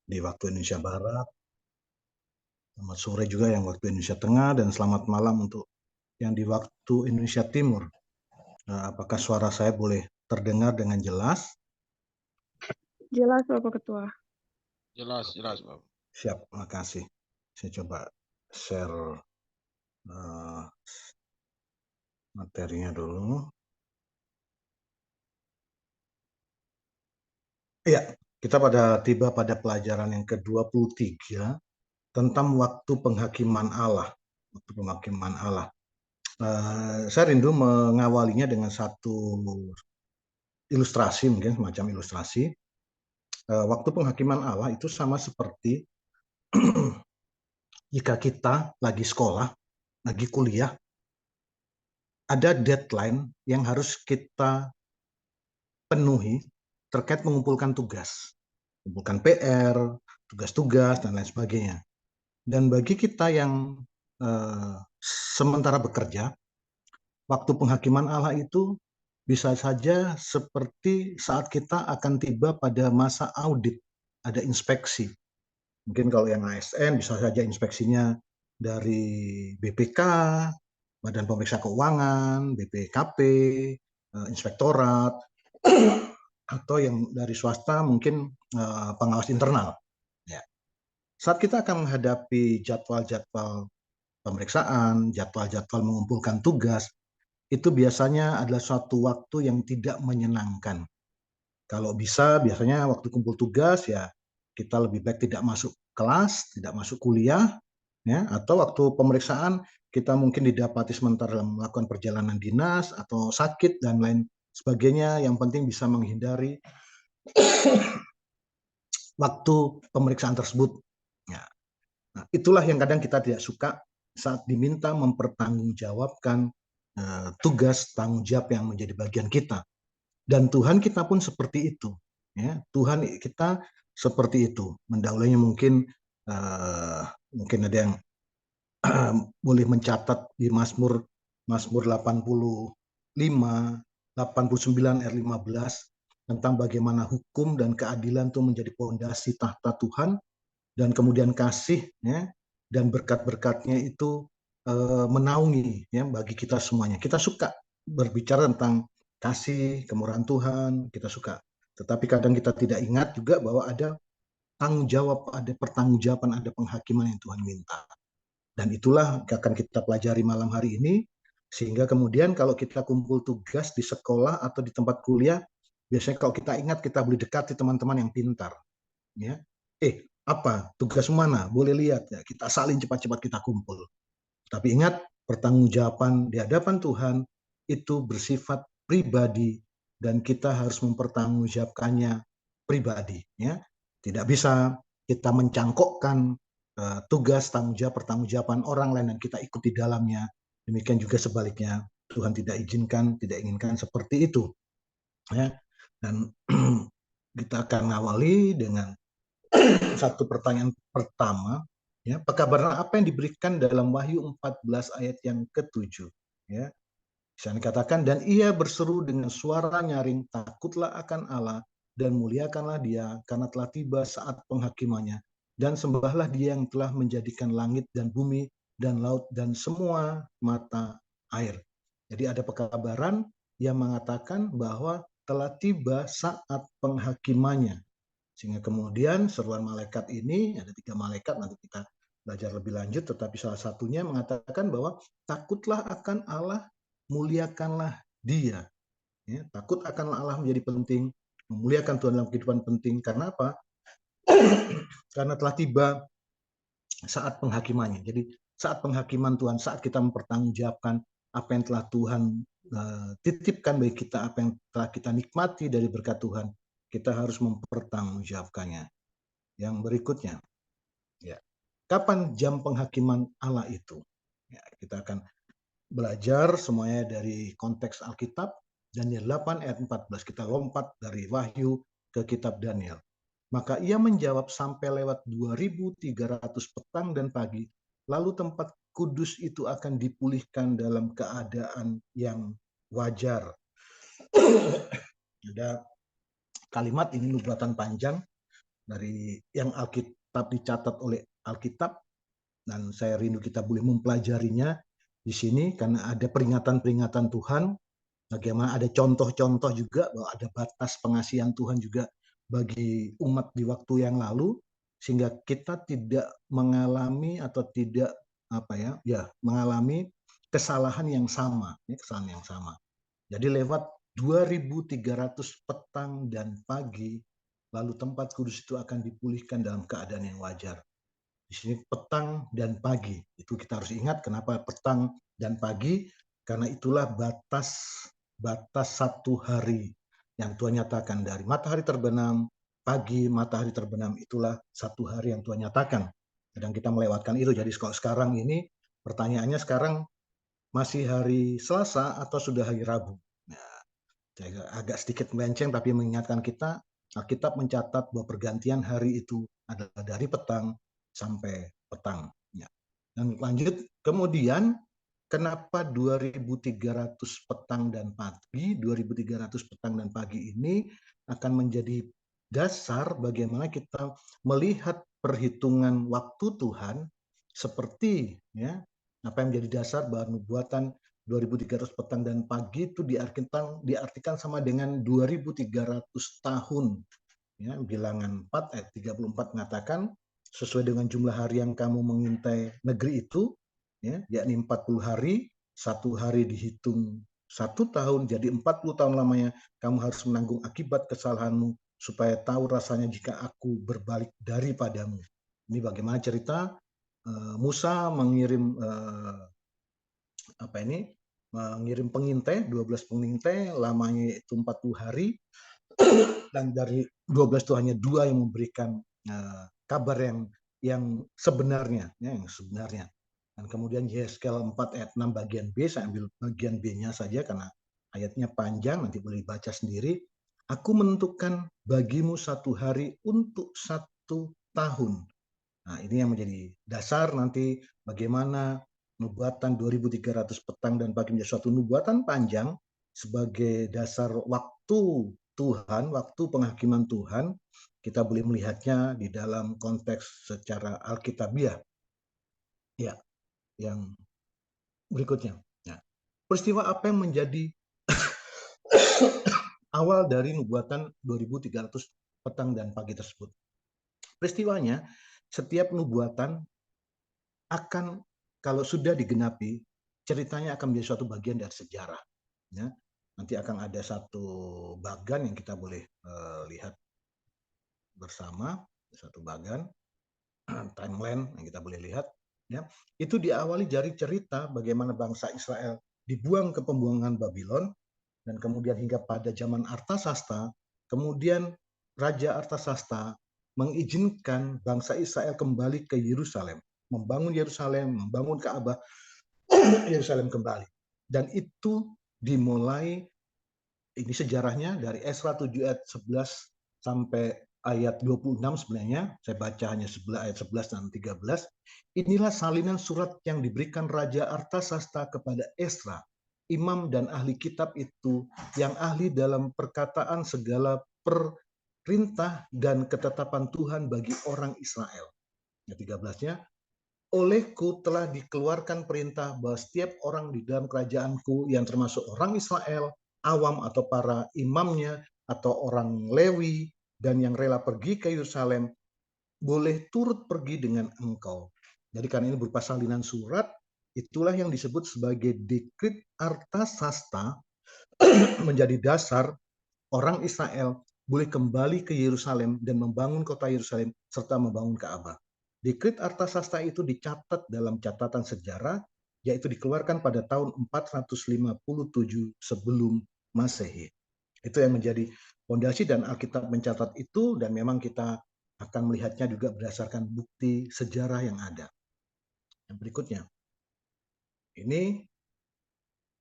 di waktu Indonesia Barat, selamat sore juga yang waktu Indonesia Tengah, dan selamat malam untuk yang di waktu Indonesia Timur. Apakah suara saya boleh terdengar dengan jelas? Jelas, Bapak Ketua. Jelas, Bapak. Siap, makasih. Saya coba share materinya dulu. Iya, kita tiba pada pelajaran yang ke-23 tentang waktu penghakiman Allah. Waktu penghakiman Allah. Saya rindu mengawalinya dengan satu ilustrasi, mungkin semacam ilustrasi. Waktu penghakiman Allah itu sama seperti jika kita lagi sekolah, lagi kuliah, ada deadline yang harus kita penuhi terkait mengumpulkan tugas, mengumpulkan PR, tugas-tugas, dan lain sebagainya. Dan bagi kita yang sementara bekerja, waktu penghakiman Allah itu bisa saja seperti saat kita akan tiba pada masa audit, ada inspeksi. Mungkin kalau yang ASN bisa saja inspeksinya dari BPK, Badan Pemeriksa Keuangan, BPKP, Inspektorat, atau yang dari swasta mungkin pengawas internal. Ya. Saat kita akan menghadapi jadwal-jadwal pemeriksaan, jadwal-jadwal mengumpulkan tugas, itu biasanya adalah suatu waktu yang tidak menyenangkan. Kalau bisa, biasanya waktu kumpul tugas ya kita lebih baik tidak masuk kelas, tidak masuk kuliah, ya, atau waktu pemeriksaan kita mungkin didapati sementara melakukan perjalanan dinas atau sakit dan lain sebagainya. Yang penting bisa menghindari waktu pemeriksaan tersebut. Ya. Nah, itulah yang kadang kita tidak suka saat diminta mempertanggungjawabkan tugas tanggung jawab yang menjadi bagian kita. Dan Tuhan kita pun seperti itu. Ya, Tuhan kita seperti itu. Mendahulunya mungkin ada yang boleh mencatat di Mazmur 85, 89 ayat 15 tentang bagaimana hukum dan keadilan itu menjadi pondasi tahta Tuhan, dan kemudian kasih ya, dan berkat-berkatnya itu menaungi ya bagi kita semuanya. Kita suka berbicara tentang kasih, kemurahan Tuhan, kita suka. Tetapi kadang kita tidak ingat juga bahwa ada tanggung jawab, ada pertanggungjawaban, ada penghakiman yang Tuhan minta. Dan itulah yang akan kita pelajari malam hari ini, sehingga kemudian kalau kita kumpul tugas di sekolah atau di tempat kuliah, biasanya kalau kita ingat kita boleh dekati teman-teman yang pintar. Ya, apa tugas mana? Boleh lihat ya, kita salin cepat-cepat kita kumpul. Tapi ingat, pertanggungjawaban di hadapan Tuhan itu bersifat pribadi dan kita harus mempertanggungjawabkannya pribadi. Ya, tidak bisa kita mencangkokkan tugas pertanggungjawaban orang lain dan kita ikut di dalamnya. Demikian juga sebaliknya, Tuhan tidak inginkan seperti itu. Ya, dan kita akan awali dengan satu pertanyaan pertama. Ya, pekabaran apa yang diberikan dalam Wahyu 14 ayat yang ke-7? Ya, bisa dikatakan, dan ia berseru dengan suara nyaring, takutlah akan Allah dan muliakanlah dia, karena telah tiba saat penghakimannya. Dan sembahlah dia yang telah menjadikan langit dan bumi dan laut dan semua mata air. Jadi ada pekabaran yang mengatakan bahwa telah tiba saat penghakimannya. Sehingga kemudian seruan malaikat ini, ada 3 malaikat, nanti kita belajar lebih lanjut, tetapi salah satunya mengatakan bahwa takutlah akan Allah, muliakanlah dia. Ya, takut akan Allah menjadi penting, memuliakan Tuhan dalam kehidupan penting. Karena apa? Karena telah tiba saat penghakimannya. Jadi saat penghakiman Tuhan, saat kita mempertanggungjawabkan apa yang telah Tuhan titipkan bagi kita, apa yang telah kita nikmati dari berkat Tuhan, kita harus mempertanggungjawabkannya. Yang berikutnya, ya, kapan jam penghakiman Allah itu? Ya, kita akan belajar semuanya dari konteks Alkitab, Daniel 8 ayat 14. Kita lompat dari Wahyu ke kitab Daniel. Maka ia menjawab, sampai lewat 2300 petang dan pagi, lalu tempat kudus itu akan dipulihkan dalam keadaan yang wajar. Ada kalimat ini nubuatan panjang, dari yang Alkitab dicatat oleh Alkitab, dan saya rindu kita boleh mempelajarinya di sini karena ada peringatan-peringatan Tuhan, bagaimana ada contoh-contoh juga bahwa ada batas pengasihan Tuhan juga bagi umat di waktu yang lalu, sehingga kita tidak mengalami atau tidak mengalami kesalahan yang sama, kesalahan yang sama. Jadi lewat 2.300 petang dan pagi, lalu tempat kudus itu akan dipulihkan dalam keadaan yang wajar. Di sini petang dan pagi, itu kita harus ingat kenapa petang dan pagi, karena itulah batas satu hari yang Tuhan nyatakan dari matahari terbenam, pagi matahari terbenam, itulah satu hari yang Tuhan nyatakan. Kadang kita melewatkan itu, jadi kalau sekarang ini pertanyaannya sekarang masih hari Selasa atau sudah hari Rabu? Nah, saya agak sedikit melenceng tapi mengingatkan kita, Alkitab mencatat bahwa pergantian hari itu adalah dari petang sampai petang. Ya. Dan lanjut, kemudian kenapa 2.300 petang dan pagi? 2.300 petang dan pagi ini akan menjadi dasar bagaimana kita melihat perhitungan waktu Tuhan, seperti apa yang menjadi dasar bahwa nubuatan 2.300 petang dan pagi itu diartikan sama dengan 2.300 tahun. Bilangan 4 ayat 34 mengatakan, sesuai dengan jumlah hari yang kamu mengintai negeri itu, yakni 40 hari, satu hari dihitung 1 tahun, jadi 40 tahun lamanya kamu harus menanggung akibat kesalahanmu, supaya tahu rasanya jika aku berbalik daripadamu. Ini bagaimana cerita Musa mengirim mengirim pengintai, 12 pengintai, lamanya itu 40 hari, dan dari 12 itu hanya 2 yang memberikan kabar yang sebenarnya, yang sebenarnya. Dan kemudian Yeskel 4 ayat 6 bagian B, saya ambil bagian B-nya saja karena ayatnya panjang, nanti boleh baca sendiri. Aku menentukan bagimu 1 hari untuk 1 tahun. Nah, ini yang menjadi dasar nanti bagaimana nubuatan 2.300 petang dan pagi menjadi suatu nubuatan panjang sebagai dasar waktu Tuhan, waktu penghakiman Tuhan. Kita boleh melihatnya di dalam konteks secara alkitabiah. Ya, yang berikutnya. Nah, peristiwa apa yang menjadi awal dari nubuatan 2.300 petang dan pagi tersebut? Peristiwanya, setiap nubuatan akan, kalau sudah digenapi, ceritanya akan menjadi suatu bagian dari sejarah. Ya. Nanti akan ada satu bagan yang kita boleh lihat bersama, satu bagan timeline yang kita boleh lihat. Ya. Itu diawali dari cerita bagaimana bangsa Israel dibuang ke pembuangan Babylon, dan kemudian hingga pada zaman Artasasta, kemudian Raja Artasasta mengizinkan bangsa Israel kembali ke Yerusalem, membangun Yerusalem, membangun Ka'bah, Yerusalem kembali. Dan itu dimulai, ini sejarahnya dari Esra 7 ayat 11 sampai ayat 26 sebenarnya, saya baca hanya ayat 11 dan 13. Inilah salinan surat yang diberikan Raja Artasasta kepada Esra, imam dan ahli kitab itu, yang ahli dalam perkataan segala perintah dan ketetapan Tuhan bagi orang Israel. Ayat 13-nya, olehku telah dikeluarkan perintah bahwa setiap orang di dalam kerajaanku yang termasuk orang Israel, awam atau para imamnya, atau orang Lewi, dan yang rela pergi ke Yerusalem, boleh turut pergi dengan engkau. Jadi karena ini berupa salinan surat, itulah yang disebut sebagai Dekret Artasasta, menjadi dasar orang Israel boleh kembali ke Yerusalem dan membangun kota Yerusalem serta membangun Ka'bah. Dekret Artasasta itu dicatat dalam catatan sejarah, yaitu dikeluarkan pada tahun 457 sebelum Masehi. Itu yang menjadi fondasi, dan Alkitab mencatat itu, dan memang kita akan melihatnya juga berdasarkan bukti sejarah yang ada. Yang berikutnya, ini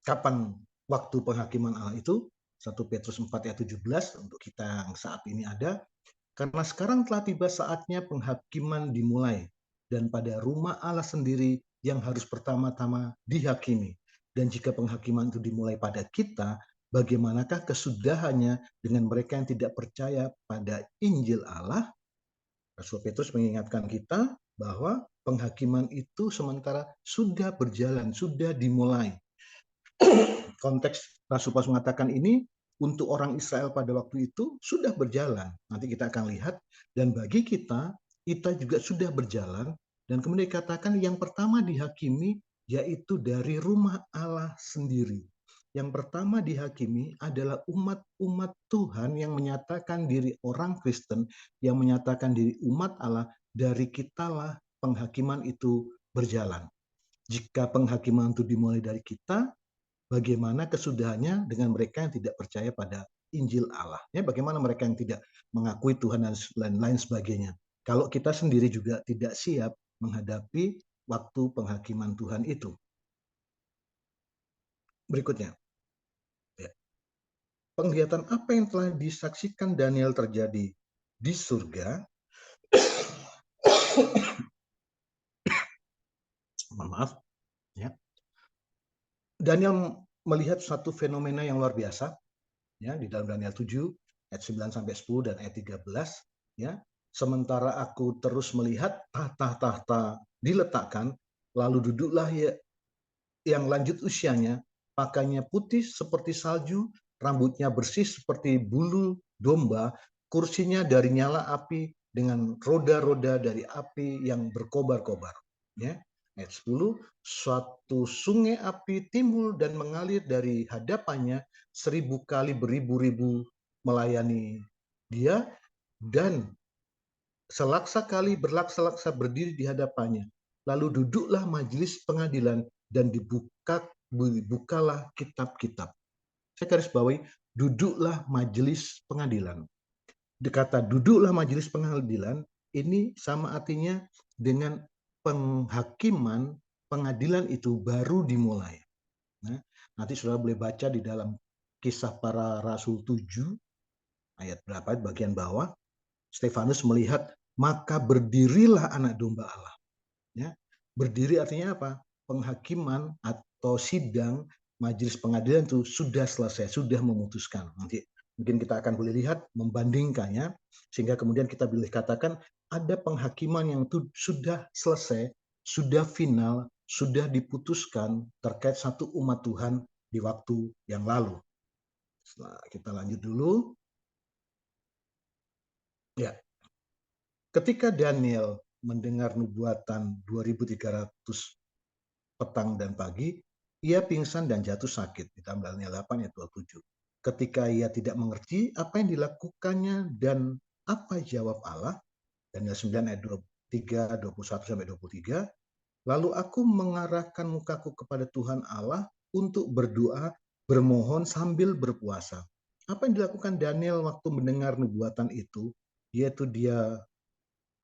kapan waktu penghakiman Allah itu? 1 Petrus 4 ayat 17 untuk kita yang saat ini ada. Karena sekarang telah tiba saatnya penghakiman dimulai, dan pada rumah Allah sendiri yang harus pertama-tama dihakimi. Dan jika penghakiman itu dimulai pada kita, bagaimanakah kesudahannya dengan mereka yang tidak percaya pada Injil Allah? Rasul Petrus mengingatkan kita bahwa penghakiman itu sementara sudah berjalan, sudah dimulai. Konteks Rasul Paulus mengatakan ini untuk orang Israel pada waktu itu sudah berjalan. Nanti kita akan lihat. Dan bagi kita juga sudah berjalan. Dan kemudian dikatakan yang pertama dihakimi yaitu dari rumah Allah sendiri. Yang pertama dihakimi adalah umat-umat Tuhan yang menyatakan diri orang Kristen, yang menyatakan diri umat Allah, dari kitalah penghakiman itu berjalan. Jika penghakiman itu dimulai dari kita, bagaimana kesudahannya dengan mereka yang tidak percaya pada Injil Allah? Ya, bagaimana mereka yang tidak mengakui Tuhan dan lain-lain sebagainya? Kalau kita sendiri juga tidak siap menghadapi waktu penghakiman Tuhan itu. Berikutnya. Ya. Penglihatan apa yang telah disaksikan Daniel terjadi di surga? Maaf. Ya. Daniel melihat satu fenomena yang luar biasa, ya, di dalam Daniel 7 ayat 9 sampai 10 dan ayat 13, ya. Sementara aku terus melihat tahta-tahta diletakkan, lalu duduklah ya yang lanjut usianya, pakainya putih seperti salju, rambutnya bersih seperti bulu domba, kursinya dari nyala api dengan roda-roda dari api yang berkobar-kobar. Ya. Ayat 10, suatu sungai api timbul dan mengalir dari hadapannya, 1000 kali beribu-ribu melayani dia, dan selaksa kali berlaksa-laksa berdiri di hadapannya. Lalu duduklah majelis pengadilan dan dibukalah kitab-kitab. Saya garis bawahi, duduklah majelis pengadilan. Kata duduklah majelis pengadilan ini sama artinya dengan penghakiman pengadilan itu baru dimulai. Nah, nanti saudara boleh baca di dalam Kisah Para Rasul 7 ayat berapa, bagian bawah. Stefanus melihat, maka berdirilah anak domba Allah. Ya, berdiri artinya apa? Penghakiman atau sidang majelis pengadilan itu sudah selesai, sudah memutuskan. Nanti mungkin kita akan boleh lihat, membandingkannya, sehingga kemudian kita boleh katakan ada penghakiman yang itu sudah selesai, sudah final, sudah diputuskan terkait satu umat Tuhan di waktu yang lalu. Setelah kita lanjut dulu. Ya, ketika Daniel mendengar nubuatan 2300 petang dan pagi, ia pingsan dan jatuh sakit. Di dalam Daniel 8 ayat 27. Ketika ia tidak mengerti apa yang dilakukannya dan apa jawab Allah, Daniel 9 ayat 23, 21 sampai 23, lalu aku mengarahkan mukaku kepada Tuhan Allah untuk berdoa, bermohon sambil berpuasa. Apa yang dilakukan Daniel waktu mendengar nubuatan itu, yaitu dia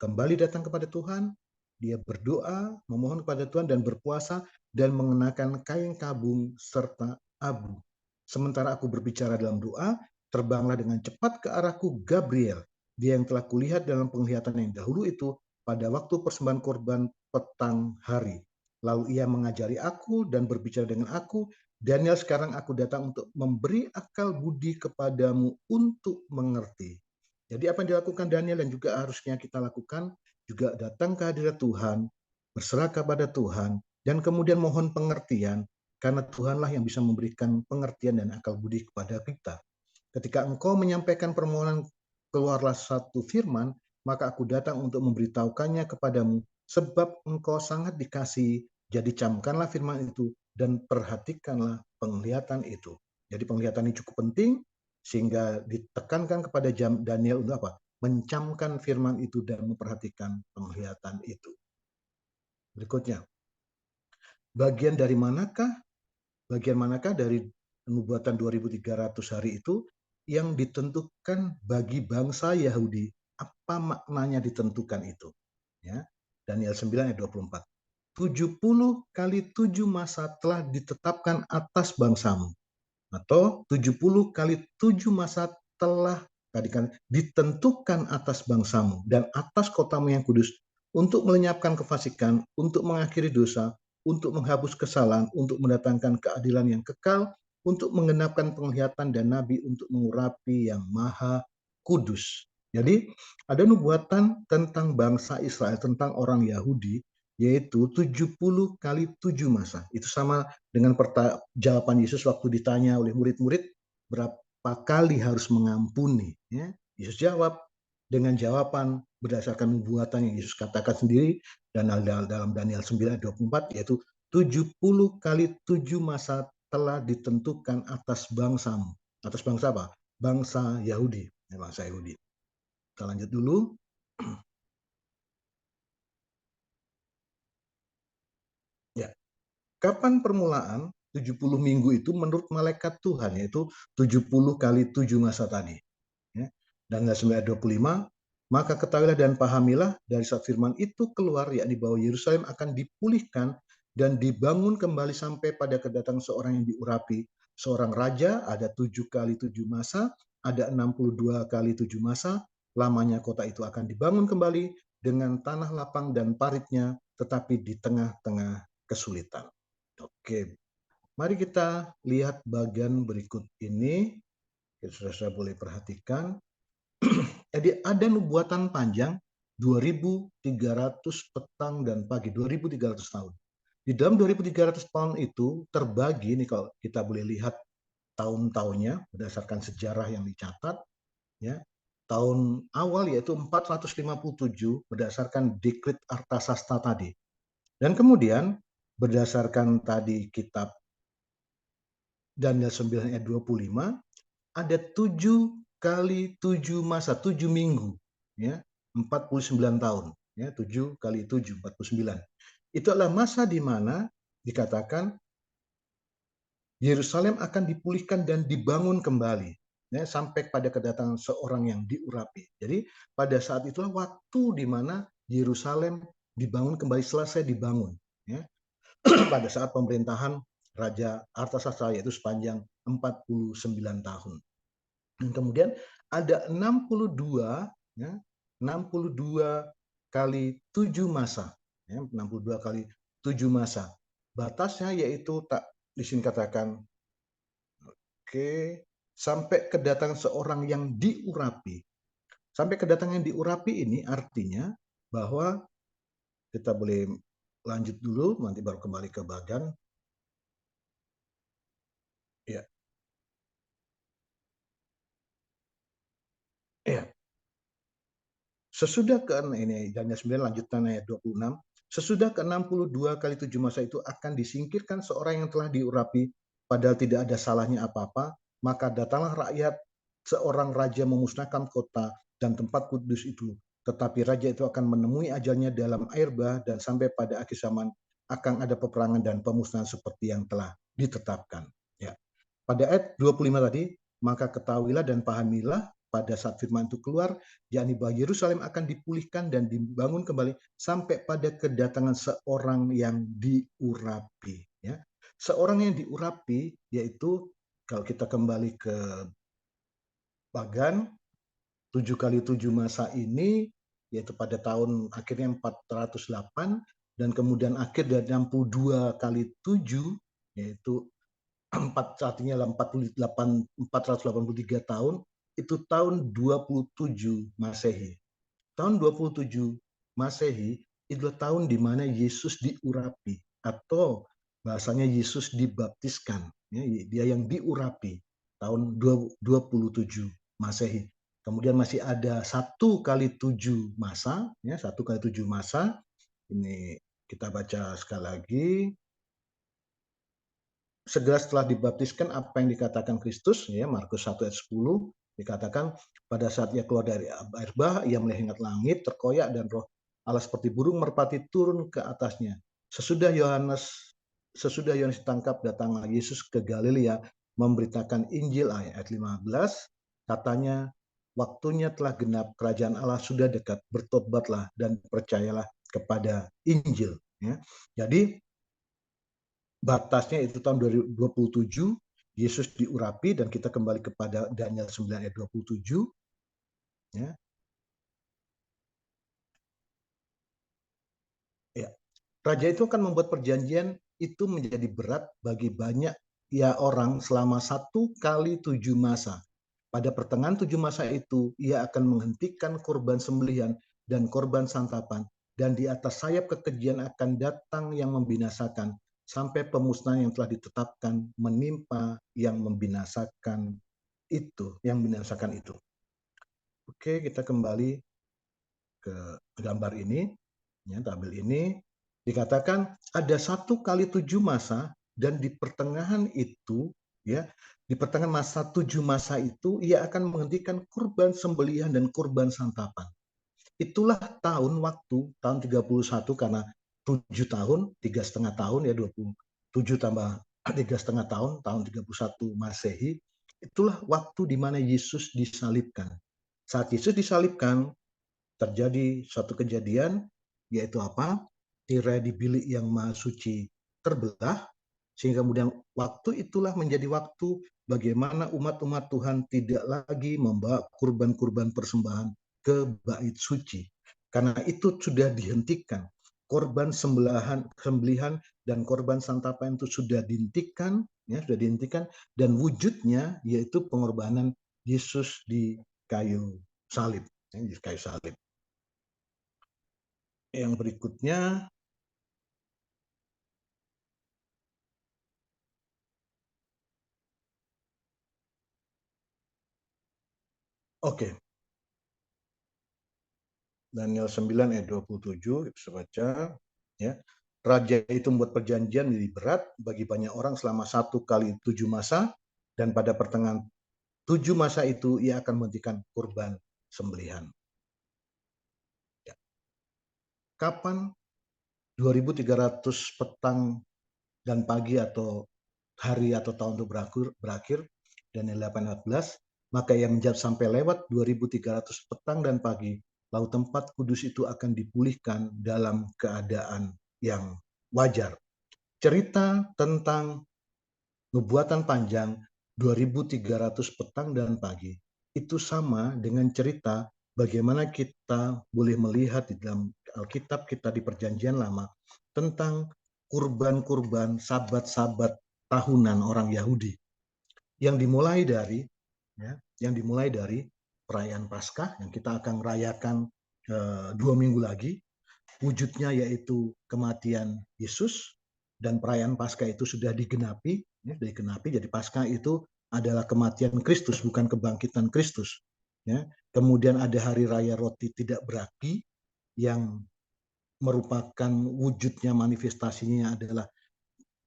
kembali datang kepada Tuhan, dia berdoa, memohon kepada Tuhan dan berpuasa dan mengenakan kain kabung serta abu. Sementara aku berbicara dalam doa, terbanglah dengan cepat ke arahku Gabriel, dia yang telah kulihat dalam penglihatan yang dahulu itu pada waktu persembahan korban petang hari. Lalu ia mengajari aku dan berbicara dengan aku, Daniel, sekarang aku datang untuk memberi akal budi kepadamu untuk mengerti. Jadi apa yang dilakukan Daniel dan juga harusnya kita lakukan, juga datang ke hadirat Tuhan, berserah kepada Tuhan, dan kemudian mohon pengertian, karena Tuhanlah yang bisa memberikan pengertian dan akal budi kepada kita. Ketika engkau menyampaikan permohonan, keluarlah satu firman, maka aku datang untuk memberitahukannya kepadamu, sebab engkau sangat dikasihi, jadi camkanlah firman itu, dan perhatikanlah penglihatan itu. Jadi penglihatan ini cukup penting, sehingga ditekankan kepada Daniel untuk apa? Mencamkan firman itu dan memperhatikan penglihatan itu. Berikutnya, bagian manakah dari nubuatan 2300 hari itu yang ditentukan bagi bangsa Yahudi? Apa maknanya ditentukan itu? Ya, Daniel 9 ayat 24. 70 kali 7 masa telah ditetapkan atas bangsamu. Atau 70 kali 7 masa telah ditentukan atas bangsamu dan atas kotamu yang kudus untuk melenyapkan kefasikan, untuk mengakhiri dosa, untuk menghapus kesalahan, untuk mendatangkan keadilan yang kekal, untuk menggenapkan penglihatan dan nabi, untuk mengurapi yang maha kudus. Jadi ada nubuatan tentang bangsa Israel, tentang orang Yahudi, yaitu 70 kali 7 masa. Itu sama dengan jawaban Yesus waktu ditanya oleh murid-murid, berapa kali harus mengampuni. Ya, Yesus jawab dengan jawaban berdasarkan nubuatan yang Yesus katakan sendiri dan dalam Daniel 9:24, yaitu 70 kali 7 masa telah ditentukan atas bangsamu. Atas bangsa apa? Bangsa Yahudi. Ya, bangsa Yahudi. Kita lanjut dulu. Ya. Kapan permulaan 70 minggu itu menurut malaikat Tuhan, yaitu 70 kali 7 masa tadi. Ya. Dan 9:25, maka ketahuilah dan pahamilah dari saat firman itu keluar, yakni bahwa Yerusalem akan dipulihkan dan dibangun kembali sampai pada kedatangan seorang yang diurapi. Seorang raja, ada 7 kali 7 masa, ada 62 kali 7 masa, lamanya kota itu akan dibangun kembali dengan tanah lapang dan paritnya, tetapi di tengah-tengah kesulitan. Oke, mari kita lihat bagian berikut ini. Saudara boleh perhatikan. Jadi ada nubuatan panjang 2.300 petang dan pagi, 2.300 tahun. Di dalam 2.300 tahun itu terbagi, nih kalau kita boleh lihat tahun-tahunnya berdasarkan sejarah yang dicatat, ya. Tahun awal yaitu 457 berdasarkan dekret Artasasta tadi. Dan kemudian berdasarkan tadi kitab Daniel 9 ayat 25, ada 7 kali 7 masa, 7 minggu, ya, 49 tahun, ya, 7 kali 7, 49. Itu adalah masa di mana dikatakan Yerusalem akan dipulihkan dan dibangun kembali, ya, sampai pada kedatangan seorang yang diurapi. Jadi pada saat itulah waktu di mana Yerusalem dibangun kembali, selesai dibangun, ya, pada saat pemerintahan Raja Artasasta, yaitu sepanjang 49 tahun. Dan kemudian ada 62, ya, 62 kali 7 masa, ya, 62 kali 7 masa. Batasnya yaitu tak di sini katakan, oke, sampai kedatangan seorang yang diurapi. Sampai kedatangan yang diurapi ini artinya bahwa kita boleh lanjut dulu, nanti baru kembali ke bagan. Ya. Ya. Sesudah ini Daniel 9 lanjutan ayat 26, sesudah ke-62 kali 7 masa itu akan disingkirkan seorang yang telah diurapi, padahal tidak ada salahnya apa-apa, maka datanglah rakyat, seorang raja memusnahkan kota dan tempat kudus itu. Tetapi raja itu akan menemui ajalnya dalam air bah, dan sampai pada akhir zaman akan ada peperangan dan pemusnahan seperti yang telah ditetapkan. Ya. Pada ayat 25 tadi, maka ketahuilah dan pahamilah pada saat firman itu keluar, yakni bahwa Yerusalem akan dipulihkan dan dibangun kembali sampai pada kedatangan seorang yang diurapi. Ya. Seorang yang diurapi, yaitu kalau kita kembali ke Pagan, 7 kali 7 masa ini, yaitu pada tahun akhirnya 408, dan kemudian akhir dari 62 kali 7, yaitu artinya 483 tahun, itu tahun 27 Masehi. Tahun 27 Masehi itu tahun di mana Yesus diurapi, atau bahasanya Yesus dibaptiskan. Ya, dia yang diurapi tahun 27 Masehi. Kemudian masih ada 1 kali 7 masa, ya, 1 kali 7 masa. Ini kita baca sekali lagi. Segera setelah dibaptiskan, apa yang dikatakan Kristus, ya, Markus 1 ayat 10, dikatakan pada saat ia keluar dari air bah, ia melihat langit terkoyak dan roh Allah seperti burung merpati turun ke atasnya. Sesudah Yohanes ditangkap, datanglah Yesus ke Galilea memberitakan Injil. Ayat 15, katanya, waktunya telah genap, kerajaan Allah sudah dekat, bertobatlah dan percayalah kepada Injil. Ya. Jadi batasnya itu tahun 2027, Yesus diurapi, dan kita kembali kepada Daniel 9 ayat 27. Ya. Ya. Raja itu akan membuat perjanjian itu menjadi berat bagi banyak ya orang selama 1 kali 7 masa. pada pertengahan 7 masa itu, ia akan menghentikan korban sembelihan dan korban santapan, dan di atas sayap kekejian akan datang yang membinasakan, sampai pemusnahan yang telah ditetapkan menimpa yang membinasakan itu, Oke, kita kembali ke gambar ini, ya, tabel ini. Dikatakan ada 1 kali 7 masa, dan di pertengahan itu, ya, di pertengahan masa 7 masa itu, ia akan menghentikan kurban sembelihan dan kurban santapan. Itulah tahun waktu, tahun 31, karena 7 tahun, 3,5 tahun, ya 27 tambah 3,5 tahun, tahun 31 Masehi, itulah waktu di mana Yesus disalibkan. Saat Yesus disalibkan, terjadi suatu kejadian, yaitu apa? Tirai di bilik yang maha suci terbelah, sehingga kemudian waktu itulah menjadi waktu bagaimana umat-umat Tuhan tidak lagi membawa kurban-kurban persembahan ke bait suci. Karena itu sudah dihentikan. Korban sembelihan dan korban santapan itu sudah dihentikan, ya, dan wujudnya yaitu pengorbanan Yesus di kayu salib, di kayu salib. Yang berikutnya, oke. Daniel 9 ayat 27, bisa baca. Ya. Raja itu membuat perjanjian menjadi berat bagi banyak orang selama 1 kali 7 masa, dan pada pertengahan 7 masa itu ia akan menghentikan kurban sembelihan. Ya. Kapan 2300 petang dan pagi atau hari atau tahun itu berakhir, Daniel 8:14, maka ia menjawab sampai lewat 2300 petang dan pagi, lalu tempat kudus itu akan dipulihkan dalam keadaan yang wajar. Cerita tentang nubuatan panjang 2300 petang dan pagi itu sama dengan cerita bagaimana kita boleh melihat di dalam Alkitab kita di Perjanjian Lama tentang kurban-kurban sabat-sabat tahunan orang Yahudi yang dimulai dari perayaan Paskah yang kita akan rayakan 2 minggu lagi. Wujudnya yaitu kematian Yesus, dan perayaan Paskah itu sudah digenapi, jadi Paskah itu adalah kematian Kristus, bukan kebangkitan Kristus. Ya. Kemudian ada hari raya roti tidak berapi yang merupakan wujudnya, manifestasinya adalah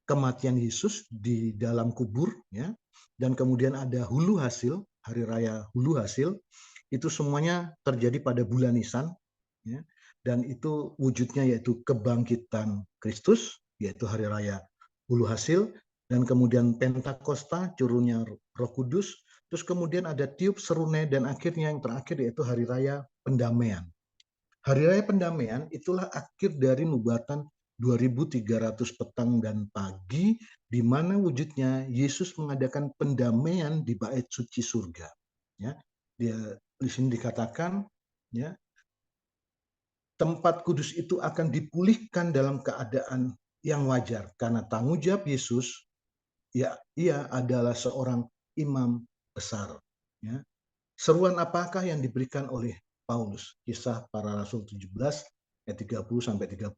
kematian Yesus di dalam kubur, ya. Dan kemudian ada hulu hasil, hari raya hulu hasil, itu semuanya terjadi pada bulan Nisan, ya. Dan itu wujudnya yaitu kebangkitan Kristus, yaitu hari raya hulu hasil, dan kemudian Pentakosta, turunnya Roh Kudus, terus kemudian ada tiup serune, dan akhirnya yang terakhir yaitu hari raya pendamaian. Hari raya pendamaian itulah akhir dari nubuatan 2300 petang dan pagi, di mana wujudnya Yesus mengadakan pendamaian di bait suci surga. Ya, di sini dikatakan, ya, tempat kudus itu akan dipulihkan dalam keadaan yang wajar karena tanggung jawab Yesus, ya, ia adalah seorang imam besar. Ya. Seruan apakah yang diberikan oleh Paulus? Kisah Para Rasul 17 ayat 30 sampai 31.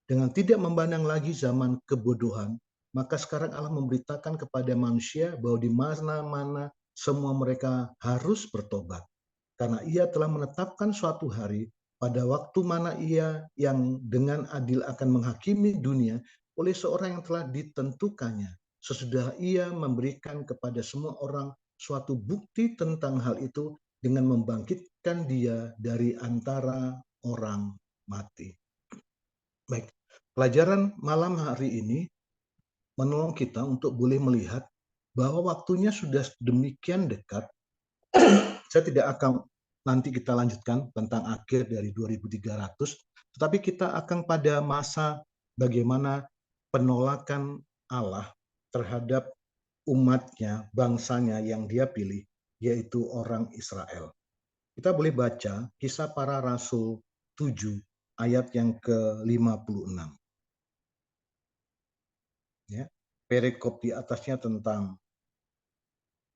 Dengan tidak memandang lagi zaman kebodohan, maka sekarang Allah memberitakan kepada manusia bahwa di mana-mana semua mereka harus bertobat. Karena ia telah menetapkan suatu hari pada waktu mana ia yang dengan adil akan menghakimi dunia oleh seorang yang telah ditentukannya. Sesudah ia memberikan kepada semua orang suatu bukti tentang hal itu dengan membangkitkan dia dari antara orang mati. Baik, pelajaran malam hari ini menolong kita untuk boleh melihat bahwa waktunya sudah demikian dekat. Saya tidak akan nanti kita lanjutkan tentang akhir dari 2300, tetapi kita akan pada masa bagaimana penolakan Allah terhadap umatnya, bangsanya yang dia pilih, yaitu orang Israel. Kita boleh baca Kisah Para Rasul 7 ayat yang ke-56. Ya, perikop di atasnya tentang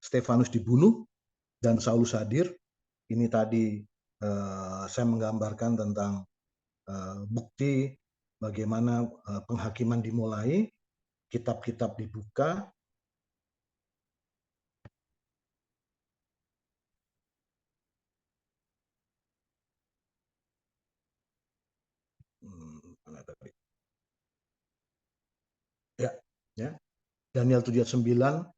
Stefanus dibunuh, dan Saulus hadir. Ini tadi saya menggambarkan tentang bukti bagaimana penghakiman dimulai, kitab-kitab dibuka, mana tadi? Ya, Daniel 7 ayat 9,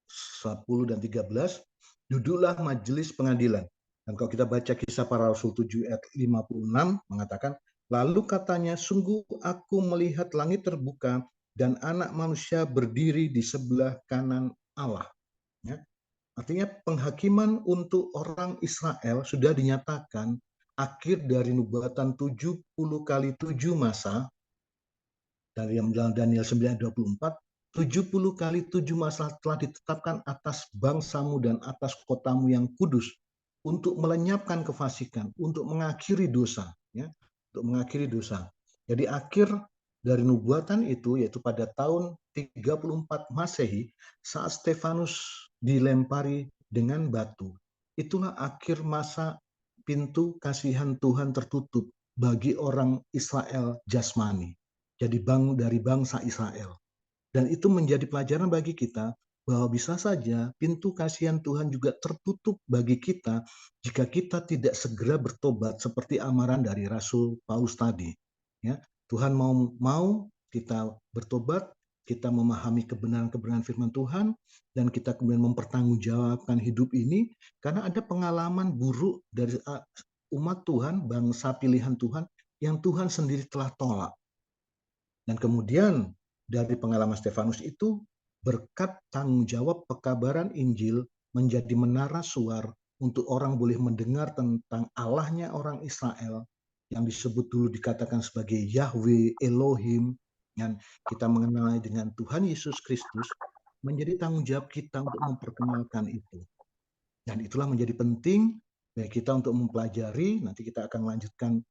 10 dan 13, duduklah majelis pengadilan. Dan kalau kita baca Kisah Para Rasul 7 ayat 56 mengatakan, lalu katanya, sungguh aku melihat langit terbuka dan anak manusia berdiri di sebelah kanan Allah. Ya. Artinya penghakiman untuk orang Israel sudah dinyatakan akhir dari nubuatan 70 kali 7 masa dari Daniel 9:24, 70 kali 7 masa telah ditetapkan atas bangsamu dan atas kotamu yang kudus untuk melenyapkan kefasikan, untuk mengakhiri dosa, ya, untuk mengakhiri dosa. Jadi akhir dari nubuatan itu yaitu pada tahun 34 Masehi saat Stefanus dilempari dengan batu. Itulah akhir masa pintu kasihan Tuhan tertutup bagi orang Israel jasmani. Jadi dari bangsa Israel. Dan itu menjadi pelajaran bagi kita bahwa bisa saja pintu kasihan Tuhan juga tertutup bagi kita jika kita tidak segera bertobat seperti amaran dari Rasul Paulus tadi. Ya, Tuhan mau kita bertobat, kita memahami kebenaran-kebenaran firman Tuhan, dan kita kemudian mempertanggungjawabkan hidup ini karena ada pengalaman buruk dari umat Tuhan, bangsa pilihan Tuhan yang Tuhan sendiri telah tolak. Dan kemudian dari pengalaman Stefanus itu, berkat tanggung jawab pekabaran Injil menjadi menara suar untuk orang boleh mendengar tentang Allahnya orang Israel yang disebut dulu dikatakan sebagai Yahweh Elohim, dan kita mengenalnya dengan Tuhan Yesus Kristus, menjadi tanggung jawab kita untuk memperkenalkan itu. Dan itulah menjadi penting bagi kita untuk mempelajari. Nanti kita akan lanjutkan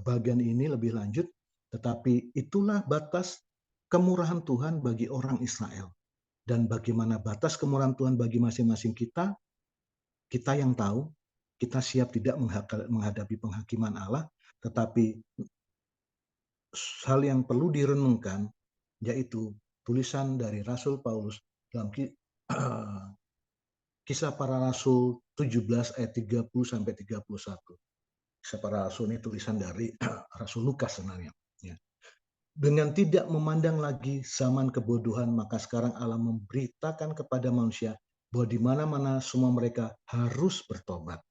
bagian ini lebih lanjut. Tetapi itulah batas kemurahan Tuhan bagi orang Israel. Dan bagaimana batas kemurahan Tuhan bagi masing-masing kita yang tahu, kita siap tidak menghadapi penghakiman Allah, tetapi hal yang perlu direnungkan yaitu tulisan dari Rasul Paulus dalam Kisah Para Rasul 17 ayat 30 sampai 31. Kisah Para Rasul ini tulisan dari Rasul Lukas sebenarnya. Ya. Dengan tidak memandang lagi zaman kebodohan, maka sekarang Allah memberitakan kepada manusia bahwa di mana-mana semua mereka harus bertobat.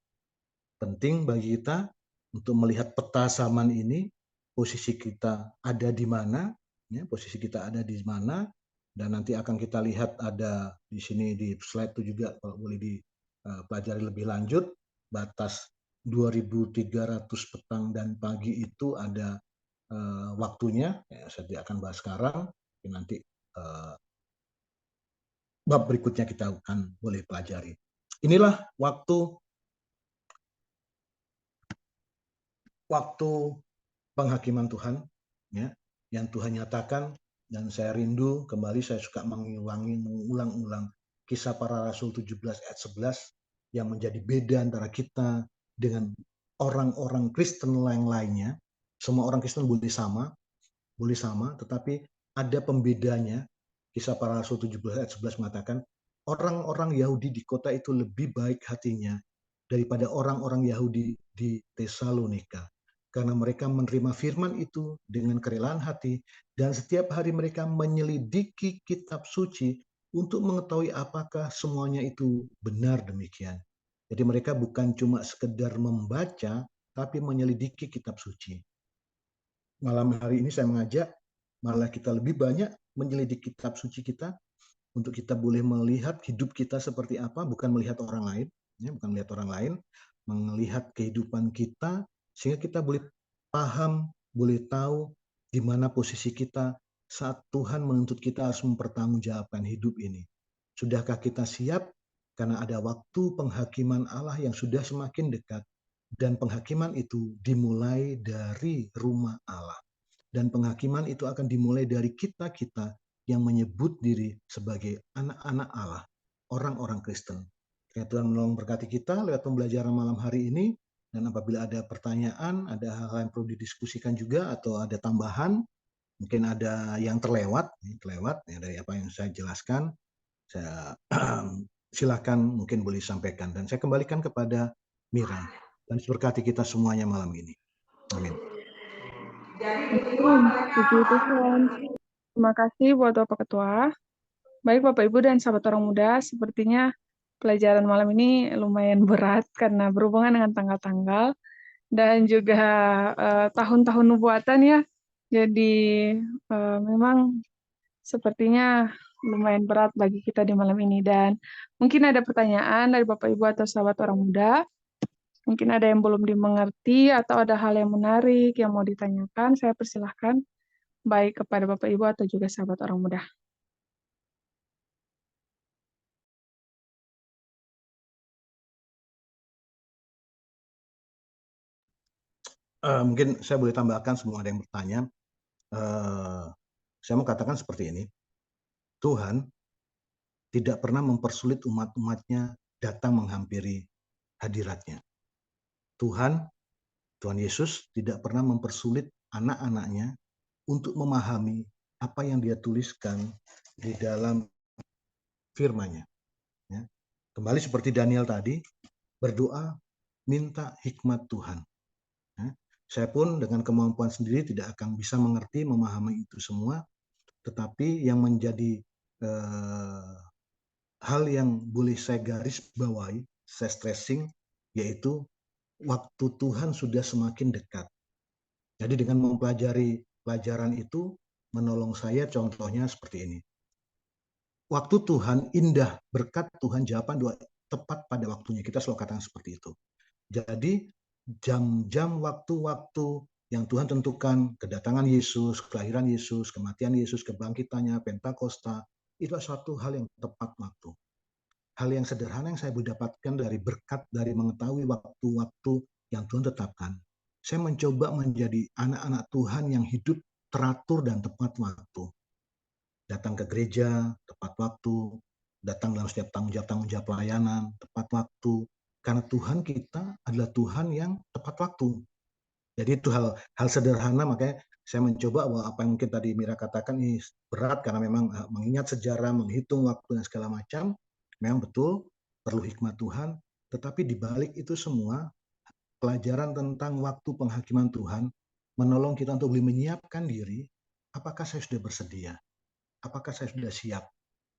Penting bagi kita untuk melihat peta zaman ini, posisi kita ada di mana, ya, posisi kita ada di mana, dan nanti akan kita lihat ada di sini di slide itu juga kalau boleh dipelajari lebih lanjut, batas 2.300 petang dan pagi itu ada waktunya, ya, saya tidak akan bahas sekarang, nanti bab berikutnya kita akan boleh pelajari. Inilah waktu penghakiman Tuhan, ya, yang Tuhan nyatakan, dan saya rindu kembali, saya suka mengulang-ulang Kisah Para Rasul 17 ayat 11 yang menjadi beda antara kita dengan orang-orang Kristen yang lainnya. Semua orang Kristen boleh sama, tetapi ada pembedanya. Kisah Para Rasul 17 ayat 11 mengatakan, orang-orang Yahudi di kota itu lebih baik hatinya daripada orang-orang Yahudi di Tesalonika. Karena mereka menerima firman itu dengan kerelaan hati, dan setiap hari mereka menyelidiki kitab suci untuk mengetahui apakah semuanya itu benar demikian. Jadi mereka bukan cuma sekedar membaca, tapi menyelidiki kitab suci. Malam hari ini saya mengajak malah kita lebih banyak menyelidiki kitab suci kita untuk kita boleh melihat hidup kita seperti apa, bukan melihat orang lain, ya, bukan melihat orang lain, melihat kehidupan kita sehingga kita boleh paham, boleh tahu di mana posisi kita saat Tuhan menuntut kita harus mempertanggungjawabkan hidup ini. Sudahkah kita siap? Karena ada waktu penghakiman Allah yang sudah semakin dekat, dan penghakiman itu dimulai dari rumah Allah. Dan penghakiman itu akan dimulai dari kita-kita yang menyebut diri sebagai anak-anak Allah, orang-orang Kristen. Tuhan menolong berkati kita lewat pembelajaran malam hari ini. Dan apabila ada pertanyaan, ada hal-hal yang perlu didiskusikan juga atau ada tambahan, mungkin ada yang terlewat ya, dari apa yang saya jelaskan, saya silakan mungkin boleh sampaikan. Dan saya kembalikan kepada Mira. Dan berkati kita semuanya malam ini. Amin. Puji Tuhan. Terima kasih buat Bapak Ketua. Baik Bapak Ibu dan sahabat orang muda, sepertinya pelajaran malam ini lumayan berat karena berhubungan dengan tanggal-tanggal dan juga tahun-tahun nubuatan ya. Jadi memang sepertinya lumayan berat bagi kita di malam ini. Dan mungkin ada pertanyaan dari Bapak Ibu atau sahabat orang muda. Mungkin ada yang belum dimengerti atau ada hal yang menarik yang mau ditanyakan. Saya persilahkan baik kepada Bapak Ibu atau juga sahabat orang muda. Mungkin saya boleh tambahkan, semua ada yang bertanya. Saya mau katakan seperti ini. Tuhan tidak pernah mempersulit umat-umatnya datang menghampiri hadiratnya. Tuhan Yesus tidak pernah mempersulit anak-anaknya untuk memahami apa yang dia tuliskan di dalam firman-Nya. Ya. Kembali seperti Daniel tadi, berdoa minta hikmat Tuhan. Ya. Saya pun dengan kemampuan sendiri tidak akan bisa mengerti, memahami itu semua, tetapi yang menjadi hal yang boleh saya garis bawahi, saya stressing, yaitu waktu Tuhan sudah semakin dekat. Jadi dengan mempelajari pelajaran itu, menolong saya contohnya seperti ini. Waktu Tuhan indah, berkat Tuhan, jawaban doa tepat pada waktunya. Kita selalu katakan seperti itu. Jadi jam-jam waktu-waktu yang Tuhan tentukan, kedatangan Yesus, kelahiran Yesus, kematian Yesus, kebangkitannya, Pentakosta, itu satu hal yang tepat waktu. Hal yang sederhana yang saya dapatkan dari berkat, dari mengetahui waktu-waktu yang Tuhan tetapkan. Saya mencoba menjadi anak-anak Tuhan yang hidup teratur dan tepat waktu. Datang ke gereja, tepat waktu. Datang dalam setiap tanggung jawab pelayanan, tepat waktu. Karena Tuhan kita adalah Tuhan yang tepat waktu. Jadi itu hal sederhana, makanya saya mencoba bahwa apa yang mungkin tadi Mira katakan ini berat karena memang mengingat sejarah, menghitung waktu dan segala macam, memang betul perlu hikmat Tuhan, tetapi di balik itu semua pelajaran tentang waktu penghakiman Tuhan menolong kita untuk menyiapkan diri, apakah saya sudah bersedia? Apakah saya sudah siap?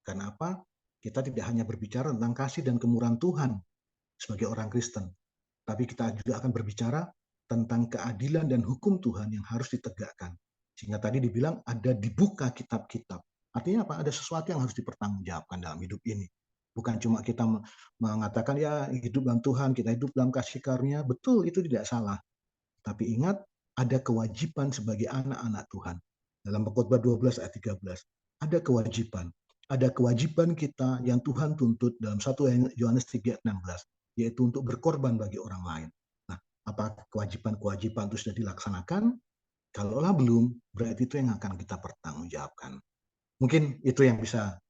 Karena apa? Kita tidak hanya berbicara tentang kasih dan kemurahan Tuhan sebagai orang Kristen, tapi kita juga akan berbicara tentang keadilan dan hukum Tuhan yang harus ditegakkan. Sehingga tadi dibilang ada dibuka kitab-kitab. Artinya apa? Ada sesuatu yang harus dipertanggungjawabkan dalam hidup ini. Bukan cuma kita mengatakan ya hidup dalam Tuhan, kita hidup dalam kasih karunia. Betul, itu tidak salah. Tapi ingat, ada kewajiban sebagai anak-anak Tuhan. Dalam Pengkhotbah 12 ayat 13, ada kewajiban. Ada kewajiban kita yang Tuhan tuntut dalam 1 Yohanes 3 ayat 16, yaitu untuk berkorban bagi orang lain. Nah, apa kewajiban-kewajiban itu sudah dilaksanakan? Kalaulah belum, berarti itu yang akan kita pertanggungjawabkan. Mungkin itu yang bisa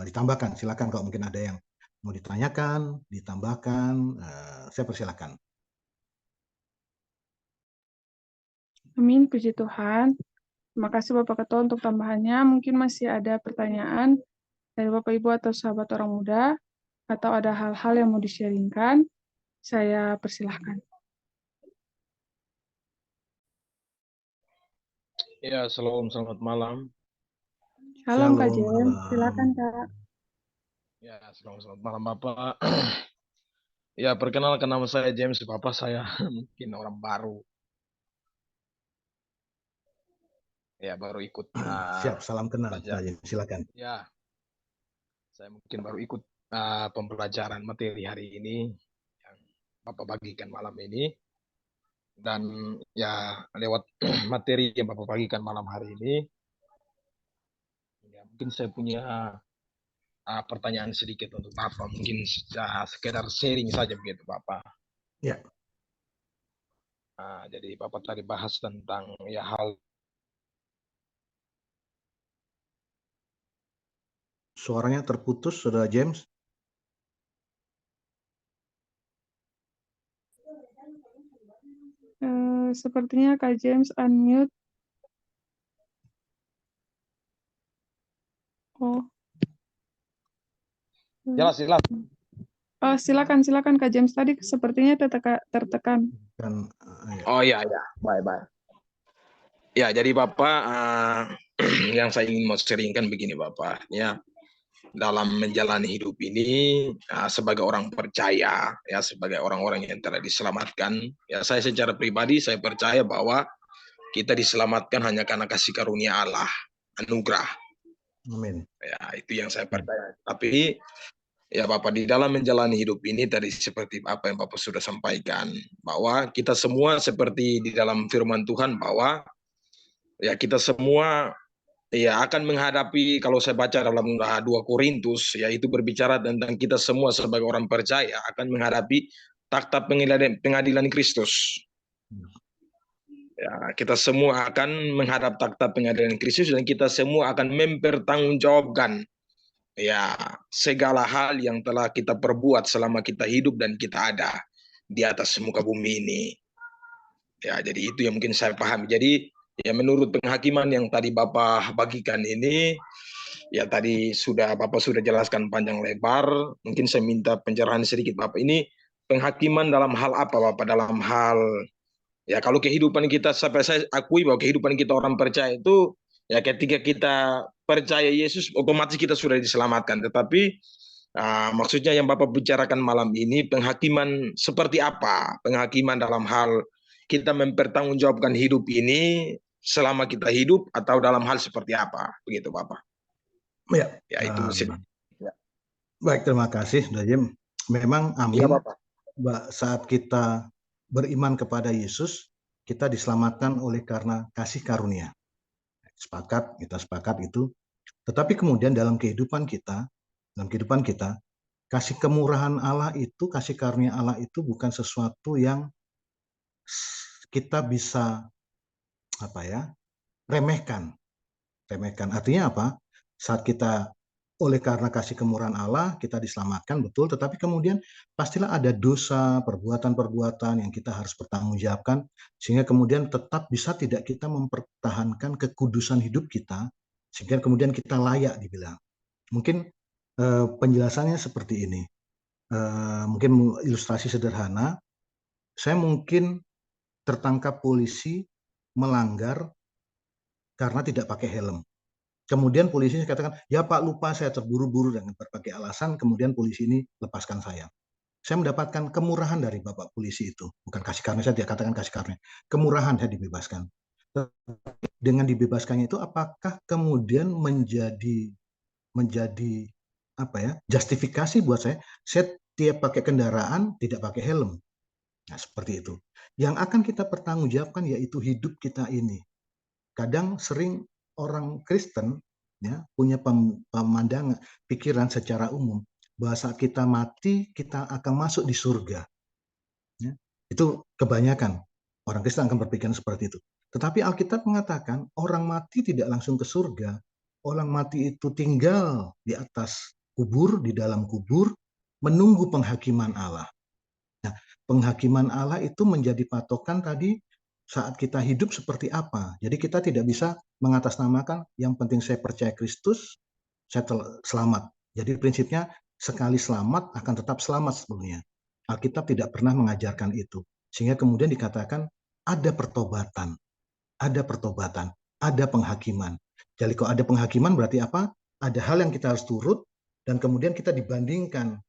ditambahkan. Silakan kalau mungkin ada yang mau ditanyakan, ditambahkan, saya persilakan. Amin, puji Tuhan. Terima kasih Bapak Ketua untuk tambahannya. Mungkin masih ada pertanyaan dari Bapak Ibu atau sahabat orang muda, atau ada hal-hal yang mau di-sharingkan, saya persilahkan. Ya, selamat malam. Shalom Kak Shalom, Jem, malam. silakan Kak. Ya, selamat malam Bapak. Ya, perkenalkan nama saya James, Bapak saya mungkin orang baru. Ya, baru ikut Siap, salam kenal. belajar. Silakan. Ya, saya mungkin baru ikut pembelajaran materi hari ini yang Bapak bagikan malam ini. Dan ya, lewat materi yang Bapak bagikan malam hari ini, ya, mungkin saya punya pertanyaan sedikit untuk Bapak, mungkin sekedar sharing saja begitu Bapak. Ya. Jadi Bapak tadi bahas tentang ya hal. Suaranya terputus, Saudara James. Sepertinya Kak James unmute. Oh, Jelas, jelas. silakan Kak James, tadi sepertinya tertekan. Dan Oh iya, ya. Baik, baik. Ya, jadi Bapak, yang saya ingin mau sharingkan begini Bapak. Ya, dalam menjalani hidup ini, sebagai orang percaya, ya sebagai orang-orang yang telah diselamatkan, ya saya secara pribadi, saya percaya bahwa kita diselamatkan hanya karena kasih karunia Allah, anugerah. amin. Ya, itu yang saya percaya. Tapi ya Bapak, di dalam menjalani hidup ini tadi seperti apa yang Bapak sudah sampaikan, bahwa kita semua seperti di dalam firman Tuhan bahwa ya kita semua ya akan menghadapi, kalau saya baca dalam 2 Korintus, ya itu berbicara tentang kita semua sebagai orang percaya akan menghadapi takhta pengadilan Kristus. Ya, kita semua akan menghadap takhta pengadilan Kristus dan kita semua akan mempertanggungjawabkan ya segala hal yang telah kita perbuat selama kita hidup dan kita ada di atas muka bumi ini. Ya, jadi itu yang mungkin saya pahami. Jadi ya menurut penghakiman yang tadi Bapak bagikan ini, ya tadi Bapak sudah jelaskan panjang lebar. Mungkin saya minta pencerahan sedikit Bapak. Ini penghakiman dalam hal apa Bapak? Dalam hal ya kalau kehidupan kita, sampai saya akui bahwa kehidupan kita orang percaya itu ya ketika kita percaya Yesus otomatis kita sudah diselamatkan. Tetapi maksudnya yang Bapak bicarakan malam ini penghakiman seperti apa? Penghakiman dalam hal kita mempertanggungjawabkan hidup ini selama kita hidup atau dalam hal seperti apa? Begitu Bapak. Ya, Ya itu ya. baik, terima kasih Dayem. Memang Ya amin. Bapak. Saat kita beriman kepada Yesus, kita diselamatkan oleh karena kasih karunia. Sepakat, kita sepakat itu. Tetapi kemudian dalam kehidupan kita, kasih kemurahan Allah itu, kasih karunia Allah itu bukan sesuatu yang kita bisa remehkan. Artinya apa? Saat kita oleh karena kasih kemurahan Allah kita diselamatkan, betul, tetapi kemudian pastilah ada dosa, perbuatan-perbuatan yang kita harus pertanggungjawabkan, sehingga kemudian tetap bisa tidak kita mempertahankan kekudusan hidup kita, sehingga kemudian kita layak dibilang. Mungkin penjelasannya seperti ini. Mungkin ilustrasi sederhana, saya mungkin tertangkap polisi melanggar karena tidak pakai helm. Kemudian polisinya katakan, ya Pak lupa saya terburu-buru dengan berbagai alasan, kemudian polisi ini lepaskan saya. Saya mendapatkan kemurahan dari Bapak polisi itu. Bukan kasih karunia, saya tidak katakan kasih karunia. Kemurahan, saya dibebaskan. Dengan dibebaskannya itu apakah kemudian menjadi justifikasi buat saya tiap pakai kendaraan tidak pakai helm. Nah, seperti itu. Yang akan kita pertanggungjawabkan yaitu hidup kita ini. Kadang sering orang Kristen ya punya pemandangan pikiran secara umum bahwa saat kita mati kita akan masuk di surga. Ya. Itu kebanyakan orang Kristen akan berpikiran seperti itu. Tetapi Alkitab mengatakan orang mati tidak langsung ke surga. Orang mati itu tinggal di atas kubur, di dalam kubur, menunggu penghakiman Allah. Nah, penghakiman Allah itu menjadi patokan tadi saat kita hidup seperti apa. Jadi kita tidak bisa mengatasnamakan yang penting saya percaya Kristus, saya selamat. Jadi prinsipnya sekali selamat akan tetap selamat sebelumnya. Alkitab tidak pernah mengajarkan itu. Sehingga kemudian dikatakan ada pertobatan, ada penghakiman. Jadi kalau ada penghakiman berarti apa? Ada hal yang kita harus turut dan kemudian kita dibandingkan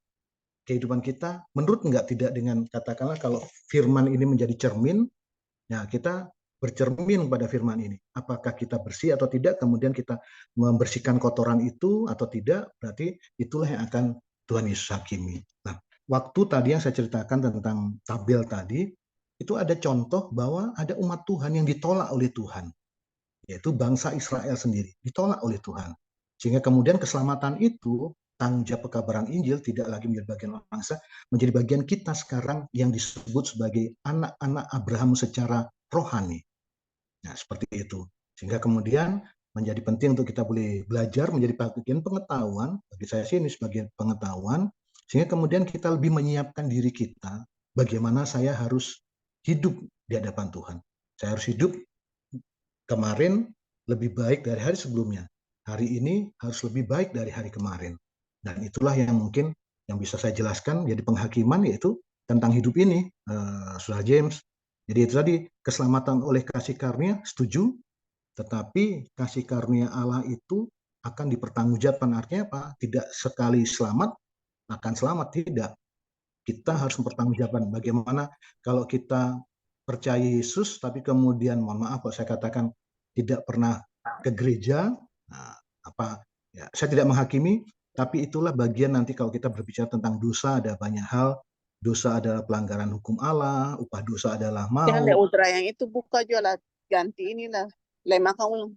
kehidupan kita menurut tidak dengan katakanlah kalau firman ini menjadi cermin, ya kita bercermin pada firman ini. Apakah kita bersih atau tidak, kemudian kita membersihkan kotoran itu atau tidak, berarti itulah yang akan Tuhan Yesus hakimi. Nah, waktu tadi yang saya ceritakan tentang tabel tadi, itu ada contoh bahwa ada umat Tuhan yang ditolak oleh Tuhan, yaitu bangsa Israel sendiri, ditolak oleh Tuhan. Sehingga kemudian keselamatan itu, tanggung jawab pekabaran Injil tidak lagi menjadi bagian bangsa, menjadi bagian kita sekarang yang disebut sebagai anak-anak Abraham secara rohani. Nah, seperti itu. Sehingga kemudian menjadi penting untuk kita boleh belajar menjadi bagian pengetahuan, bagi saya sih ini sebagai pengetahuan, sehingga kemudian kita lebih menyiapkan diri kita, bagaimana saya harus hidup di hadapan Tuhan. Saya harus hidup kemarin lebih baik dari hari sebelumnya. Hari ini harus lebih baik dari hari kemarin. Dan itulah yang mungkin yang bisa saya jelaskan jadi penghakiman, yaitu tentang hidup ini, Saudara James. Jadi itu tadi, keselamatan oleh kasih karunia, setuju. Tetapi kasih karunia Allah itu akan dipertanggungjawabkan. Artinya apa? Tidak sekali selamat akan selamat, tidak. Kita harus mempertanggungjawabkan bagaimana kalau kita percaya Yesus, tapi kemudian, mohon maaf kalau saya katakan tidak pernah ke gereja, nah, apa? Ya, saya tidak menghakimi, tapi itulah bagian nanti kalau kita berbicara tentang dosa, ada banyak hal. Dosa adalah pelanggaran hukum Allah, upah dosa adalah Jangan deh maut. ultra yang itu buka jualan ganti inilah. Lemah kamu.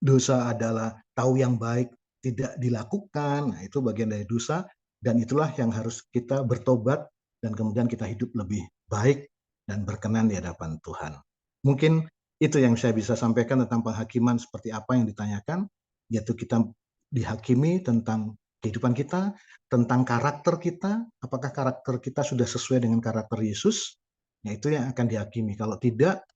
Dosa adalah tahu yang baik tidak dilakukan. Nah, itu bagian dari dosa, dan itulah yang harus kita bertobat dan kemudian kita hidup lebih baik dan berkenan di hadapan Tuhan. Mungkin itu yang saya bisa sampaikan tentang penghakiman seperti apa yang ditanyakan, yaitu kita dihakimi tentang kehidupan kita, tentang karakter kita, apakah karakter kita sudah sesuai dengan karakter Yesus, ya itu yang akan dihakimi. Kalau tidak,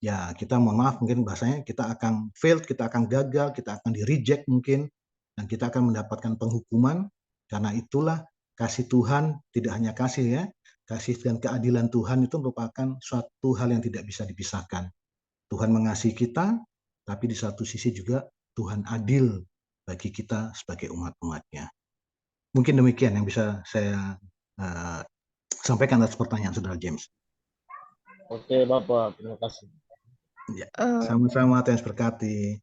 ya kita mohon maaf, mungkin bahasanya kita akan failed, kita akan gagal, kita akan di-reject mungkin, dan kita akan mendapatkan penghukuman. Karena itulah kasih Tuhan tidak hanya kasih ya, kasih dan keadilan Tuhan itu merupakan suatu hal yang tidak bisa dipisahkan. Tuhan mengasihi kita, tapi di satu sisi juga Tuhan adil bagi kita sebagai umat-umatnya. Mungkin demikian yang bisa saya sampaikan atas pertanyaan Saudara James. Oke, Bapak. Terima kasih. Ya, sama-sama, Tuhan berkati.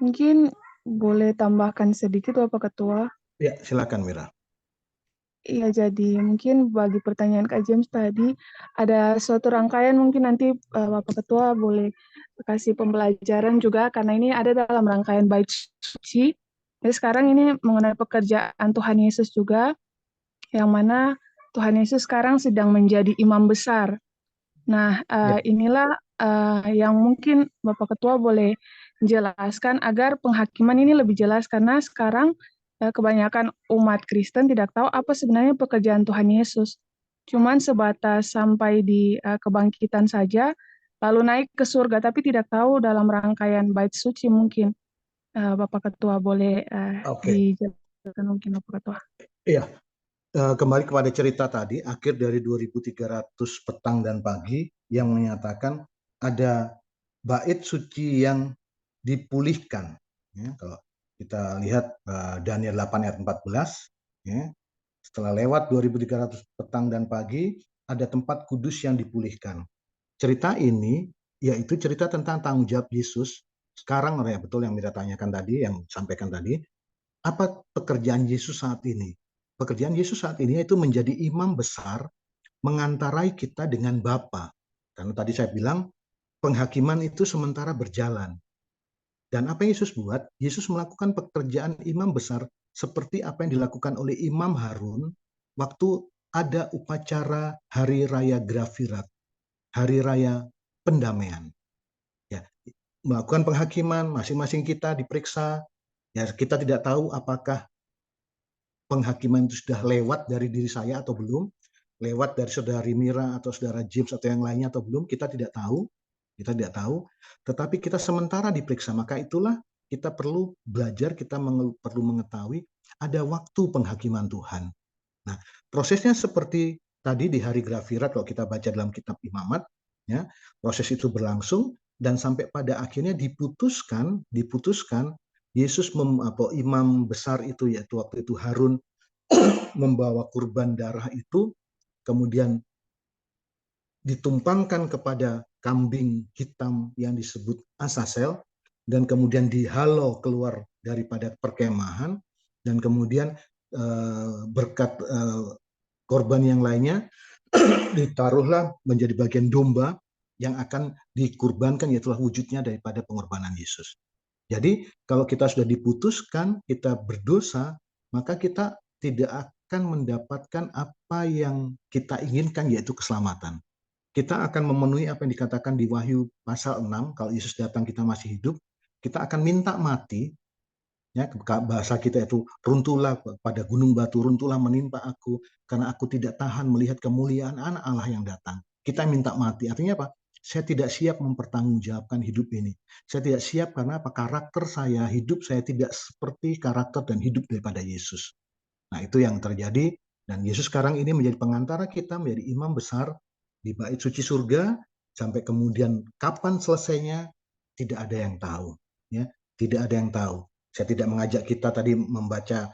Mungkin boleh tambahkan sedikit Bapak Ketua. Ya, silakan Mira. Iya, jadi mungkin bagi pertanyaan Kak James tadi, ada suatu rangkaian mungkin nanti Bapak Ketua boleh kasih pembelajaran juga, karena ini ada dalam rangkaian bait suci. Jadi sekarang ini mengenai pekerjaan Tuhan Yesus juga, yang mana Tuhan Yesus sekarang sedang menjadi imam besar. Nah, inilah yang mungkin Bapak Ketua boleh jelaskan agar penghakiman ini lebih jelas, karena sekarang kebanyakan umat Kristen tidak tahu apa sebenarnya pekerjaan Tuhan Yesus. Cuman sebatas sampai di kebangkitan saja, lalu naik ke surga, tapi tidak tahu dalam rangkaian bait suci mungkin. Bapak Ketua boleh dijelaskan mungkin Bapak Ketua. Iya, kembali kepada cerita tadi, akhir dari 2300 petang dan pagi yang menyatakan ada bait suci yang dipulihkan. Ya, kalau kita lihat Daniel 8 ayat 14, ya, setelah lewat 2300 petang dan pagi, ada tempat kudus yang dipulihkan. Cerita ini yaitu cerita tentang tanggung jawab Yesus. Sekarang ya betul yang Mira tanyakan tadi, yang sampaikan tadi, apa pekerjaan Yesus saat ini? Pekerjaan Yesus saat ini itu menjadi imam besar, mengantarai kita dengan Bapa. Karena tadi saya bilang penghakiman itu sementara berjalan. Dan apa yang Yesus buat? Yesus melakukan pekerjaan imam besar seperti apa yang dilakukan oleh Imam Harun waktu ada upacara Hari Raya Grafirat, Hari Raya Pendamaian. Ya, melakukan penghakiman, masing-masing kita diperiksa. Ya, kita tidak tahu apakah penghakiman itu sudah lewat dari diri saya atau belum, lewat dari saudari Mira atau saudara James atau yang lainnya atau belum, kita tidak tahu. Kita tidak tahu, tetapi kita sementara diperiksa. Maka itulah kita perlu belajar, kita perlu mengetahui ada waktu penghakiman Tuhan. Nah, prosesnya seperti tadi di hari Grafirat kalau kita baca dalam kitab Imamat, ya, proses itu berlangsung dan sampai pada akhirnya diputuskan Yesus imam besar itu, yaitu waktu itu Harun membawa kurban darah itu, kemudian ditumpangkan kepada kambing hitam yang disebut Asasel, dan kemudian dihalau keluar daripada perkemahan, dan kemudian berkat korban yang lainnya ditaruhlah menjadi bagian domba yang akan dikurbankan, yaitulah wujudnya daripada pengorbanan Yesus. Jadi kalau kita sudah diputuskan kita berdosa, maka kita tidak akan mendapatkan apa yang kita inginkan, yaitu keselamatan. Kita akan memenuhi apa yang dikatakan di Wahyu pasal 6, kalau Yesus datang kita masih hidup, kita akan minta mati. Ya, bahasa kita itu runtuhlah pada gunung batu, runtuhlah menimpa aku, karena aku tidak tahan melihat kemuliaan anak Allah yang datang. Kita minta mati. Artinya apa? Saya tidak siap mempertanggungjawabkan hidup ini. Saya tidak siap karena apa? Karakter saya, hidup saya tidak seperti karakter dan hidup daripada Yesus. Nah, itu yang terjadi. Dan Yesus sekarang ini menjadi pengantara kita, menjadi imam besar di bait suci surga, sampai kemudian kapan selesainya tidak ada yang tahu. Ya, tidak ada yang tahu. Saya tidak mengajak kita tadi membaca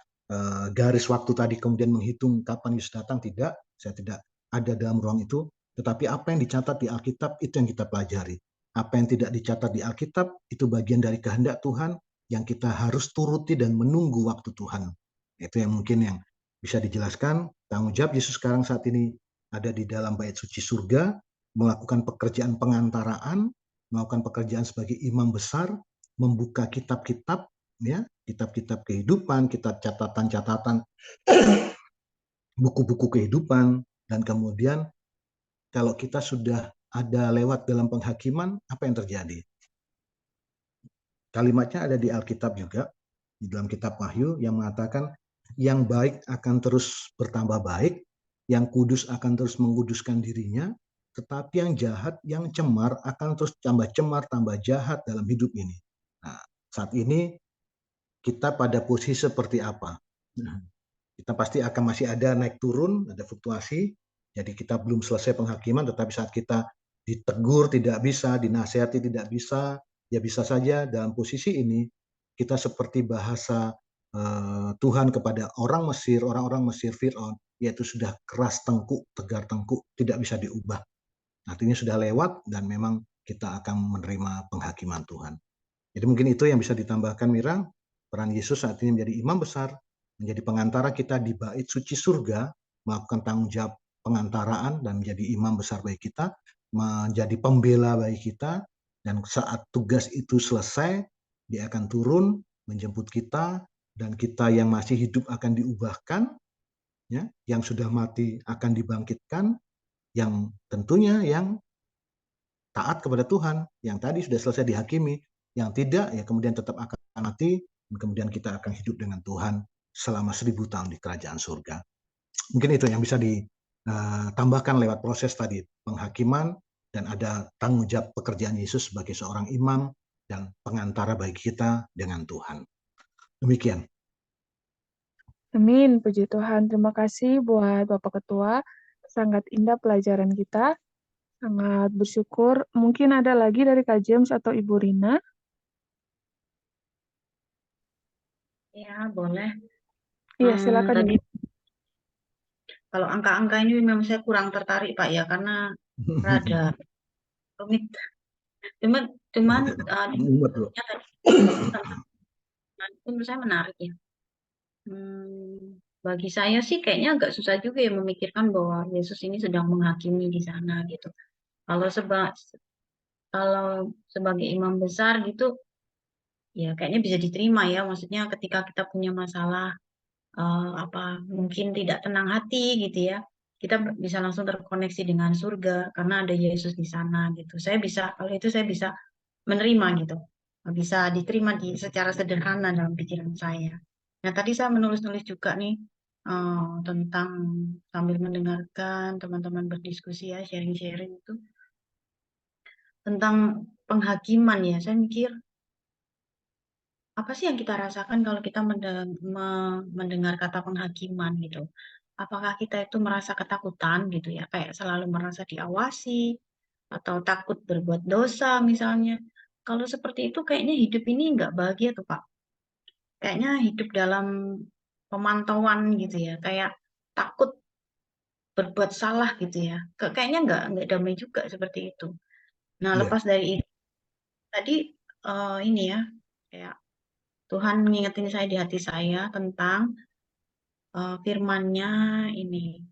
garis waktu tadi kemudian menghitung kapan Yesus datang, tidak. Saya tidak ada dalam ruang itu. Tetapi apa yang dicatat di Alkitab itu yang kita pelajari. Apa yang tidak dicatat di Alkitab itu bagian dari kehendak Tuhan yang kita harus turuti dan menunggu waktu Tuhan. Itu yang mungkin yang bisa dijelaskan. Tanggung jawab Yesus sekarang saat ini ada di dalam bait suci surga, melakukan pekerjaan pengantaraan, melakukan pekerjaan sebagai imam besar, membuka kitab-kitab, ya, kitab-kitab kehidupan, kitab catatan-catatan, buku-buku kehidupan, dan kemudian kalau kita sudah ada lewat dalam penghakiman, apa yang terjadi? Kalimatnya ada di Alkitab juga, di dalam kitab Wahyu yang mengatakan yang baik akan terus bertambah baik, yang kudus akan terus menguduskan dirinya, tetapi yang jahat, yang cemar akan terus tambah cemar, tambah jahat dalam hidup ini. Nah, saat ini kita pada posisi seperti apa? Nah, kita pasti akan masih ada naik turun, ada fluktuasi. Jadi kita belum selesai penghakiman, tetapi saat kita ditegur tidak bisa, dinasihati tidak bisa, ya bisa saja dalam posisi ini kita seperti bahasa Tuhan kepada orang-orang Mesir Fir'aun, yaitu sudah keras tengkuk, tegar tengkuk, tidak bisa diubah. Artinya sudah lewat dan memang kita akan menerima penghakiman Tuhan. Jadi mungkin itu yang bisa ditambahkan, Mira. Peran Yesus saat ini menjadi imam besar, menjadi pengantara kita di bait suci surga, melakukan tanggung jawab pengantaraan dan menjadi imam besar bagi kita, menjadi pembela bagi kita, dan saat tugas itu selesai, dia akan turun menjemput kita, dan kita yang masih hidup akan diubahkan, ya, yang sudah mati akan dibangkitkan, yang tentunya yang taat kepada Tuhan, yang tadi sudah selesai dihakimi, yang tidak ya kemudian tetap akan mati, dan kemudian kita akan hidup dengan Tuhan selama 1000 tahun di kerajaan surga. Mungkin itu yang bisa ditambahkan lewat proses tadi, penghakiman, dan ada tanggung jawab pekerjaan Yesus sebagai seorang imam dan pengantara bagi kita dengan Tuhan. Demikian. Amin, puji Tuhan. Terima kasih buat Bapak Ketua. Sangat indah pelajaran kita. Sangat bersyukur. Mungkin ada lagi dari Kak James atau Ibu Rina. Ya, boleh. Iya, silakan. Tadi kalau angka-angka ini memang saya kurang tertarik, Pak, ya, karena rada rumit. Cuman itu menurut saya menarik ya. Bagi saya sih kayaknya agak susah juga ya memikirkan bahwa Yesus ini sedang menghakimi di sana gitu. Kalau sebagai imam besar gitu, ya kayaknya bisa diterima ya. Maksudnya ketika kita punya masalah mungkin tidak tenang hati gitu ya, kita bisa langsung terkoneksi dengan surga karena ada Yesus di sana gitu. Kalau itu saya bisa menerima gitu, bisa diterima secara sederhana dalam pikiran saya. Nah, tadi saya menulis-nulis juga nih tentang sambil mendengarkan teman-teman berdiskusi ya, sharing-sharing itu tentang penghakiman ya. Saya mikir apa sih yang kita rasakan kalau kita mendengar kata penghakiman gitu? Apakah kita itu merasa ketakutan gitu ya, kayak selalu merasa diawasi atau takut berbuat dosa misalnya? Kalau seperti itu kayaknya hidup ini nggak bahagia tuh Pak. Kayaknya hidup dalam pemantauan gitu ya, kayak takut berbuat salah gitu ya. Kayaknya nggak damai juga seperti itu. Nah, lepas dari itu tadi ini ya, kayak Tuhan mengingetin saya di hati saya tentang firman-Nya ini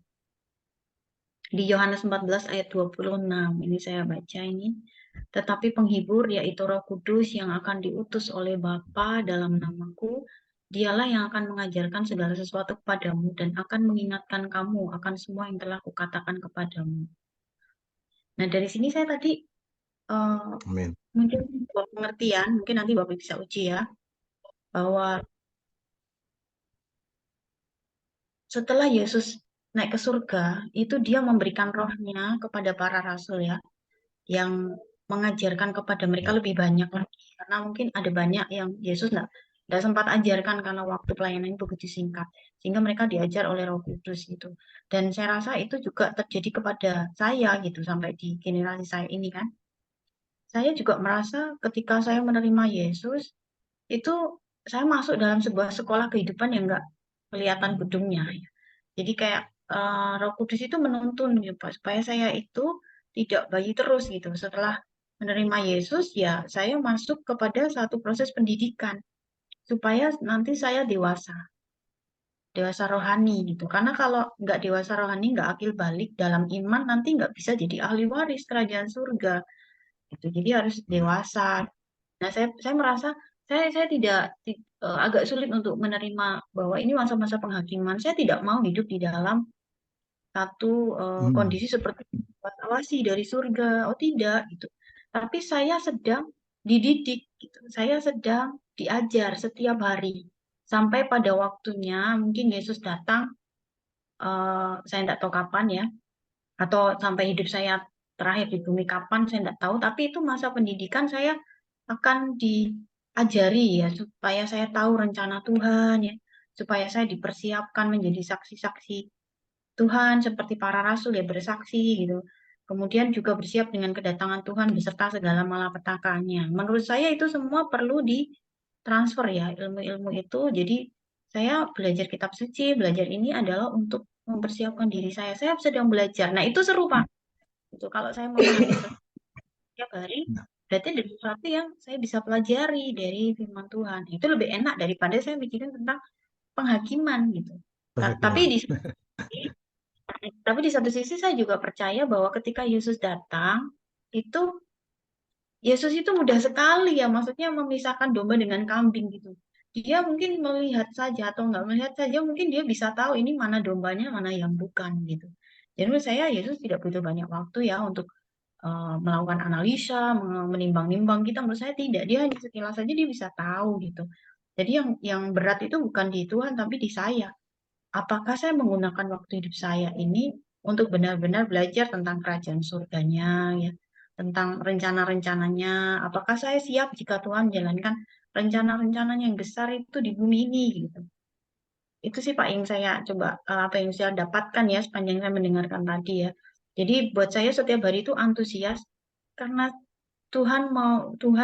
di Yohanes 14 ayat 26. Ini saya baca ini. Tetapi penghibur yaitu Roh Kudus yang akan diutus oleh Bapa dalam namaku, dialah yang akan mengajarkan segala sesuatu kepadamu dan akan mengingatkan kamu akan semua yang telah kukatakan kepadamu. Nah, dari sini saya tadi mungkin buat pengertian, mungkin nanti Bapak bisa uji ya, bahwa setelah Yesus naik ke surga, itu dia memberikan rohnya kepada para rasul ya, yang mengajarkan kepada mereka Ya. lebih banyak lagi. Karena mungkin ada banyak yang Yesus nggak sempat ajarkan karena waktu pelayanan begitu singkat. Sehingga mereka diajar oleh Roh Kudus gitu. Dan saya rasa itu juga terjadi kepada saya gitu, sampai di generasi saya ini kan. Saya juga merasa ketika saya menerima Yesus, itu saya masuk dalam sebuah sekolah kehidupan yang nggak kelihatan gedungnya. Jadi kayak Roh Kudus itu menuntun gitu, Pak, supaya saya itu tidak bayi terus gitu. Setelah menerima Yesus, ya saya masuk kepada satu proses pendidikan supaya nanti saya dewasa, dewasa rohani gitu. Karena kalau nggak dewasa rohani, nggak akil balik dalam iman, nanti nggak bisa jadi ahli waris kerajaan surga gitu. Jadi harus dewasa. Nah, saya merasa saya tidak agak sulit untuk menerima bahwa ini masa-masa penghakiman. Saya tidak mau hidup di dalam satu Hmm. kondisi seperti awasi dari surga. Oh tidak gitu. Tapi saya sedang dididik gitu. Saya sedang diajar setiap hari sampai pada waktunya mungkin Yesus datang. Saya tidak tahu kapan ya, atau sampai hidup saya terakhir di bumi kapan saya tidak tahu. Tapi itu masa pendidikan saya akan diajari ya supaya saya tahu rencana Tuhan ya, supaya saya dipersiapkan menjadi saksi-saksi Tuhan seperti para rasul ya, bersaksi gitu. Kemudian juga bersiap dengan kedatangan Tuhan beserta segala malapetakannya. Menurut saya itu semua perlu ditransfer ya, ilmu-ilmu itu. Jadi saya belajar kitab suci, belajar ini adalah untuk mempersiapkan diri saya. Saya sedang belajar. Nah, itu seru, Pak. Itu kalau saya memahami setiap hari, Nah, berarti ada sesuatu yang saya bisa pelajari dari firman Tuhan. Itu lebih enak daripada saya mikirin tentang penghakiman gitu. Tapi kehakiman. di satu sisi saya juga percaya bahwa ketika Yesus datang, itu Yesus itu mudah sekali ya, maksudnya memisahkan domba dengan kambing gitu. Dia mungkin melihat saja atau nggak melihat saja, mungkin dia bisa tahu ini mana dombanya, mana yang bukan gitu. Jadi menurut saya Yesus tidak butuh banyak waktu ya untuk melakukan analisa, menimbang-nimbang kita. Menurut saya tidak, dia hanya sekilas saja dia bisa tahu gitu. Jadi yang berat itu bukan di Tuhan tapi di saya. Apakah saya menggunakan waktu hidup saya ini untuk benar-benar belajar tentang kerajaan surganya, ya, tentang rencana-rencananya? Apakah saya siap jika Tuhan menjalankan rencana-rencananya yang besar itu di bumi ini, gitu? Itu sih Pak yang saya coba, apa yang saya dapatkan ya sepanjang saya mendengarkan tadi ya. Jadi buat saya setiap hari itu antusias karena Tuhan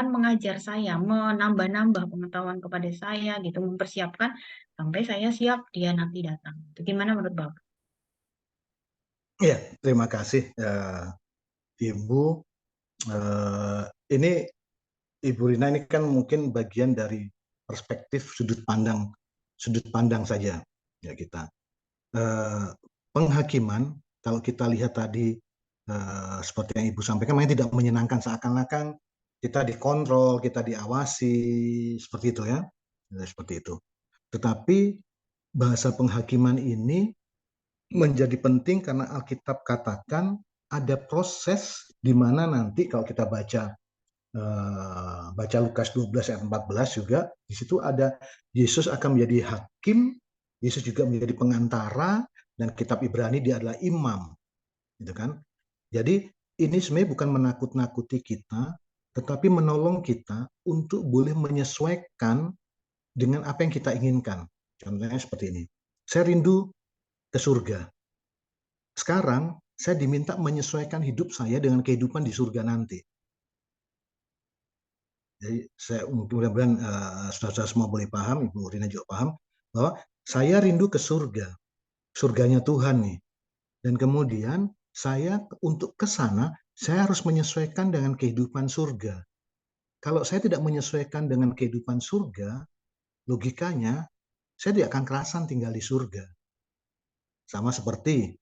mengajar saya, menambah-nambah pengetahuan kepada saya gitu, mempersiapkan sampai saya siap dia nanti datang. Itu gimana menurut Bapak? Ya, terima kasih Ibu. Eh, ini Ibu Rina ini kan mungkin bagian dari perspektif sudut pandang saja ya kita. Penghakiman kalau kita lihat tadi seperti yang Ibu sampaikan, memang tidak menyenangkan, seakan-akan kita dikontrol, kita diawasi, seperti itu ya, seperti itu. Tetapi bahasa penghakiman ini menjadi penting karena Alkitab katakan ada proses di mana nanti kalau kita baca Lukas 12 ayat 14 juga, di situ ada Yesus akan menjadi hakim, Yesus juga menjadi pengantara, dan kitab Ibrani dia adalah imam, gitu kan. Jadi ini sebenarnya bukan menakut-nakuti kita, tetapi menolong kita untuk boleh menyesuaikan dengan apa yang kita inginkan. Contohnya seperti ini. Saya rindu ke surga. Sekarang saya diminta menyesuaikan hidup saya dengan kehidupan di surga nanti. Jadi saya mudah-mudahan saudara-saudara semua boleh paham, Ibu Rina juga paham, bahwa saya rindu ke surga, surganya Tuhan nih. Dan kemudian saya untuk ke sana, saya harus menyesuaikan dengan kehidupan surga. Kalau saya tidak menyesuaikan dengan kehidupan surga, logikanya saya tidak akan kerasan tinggal di surga. Sama seperti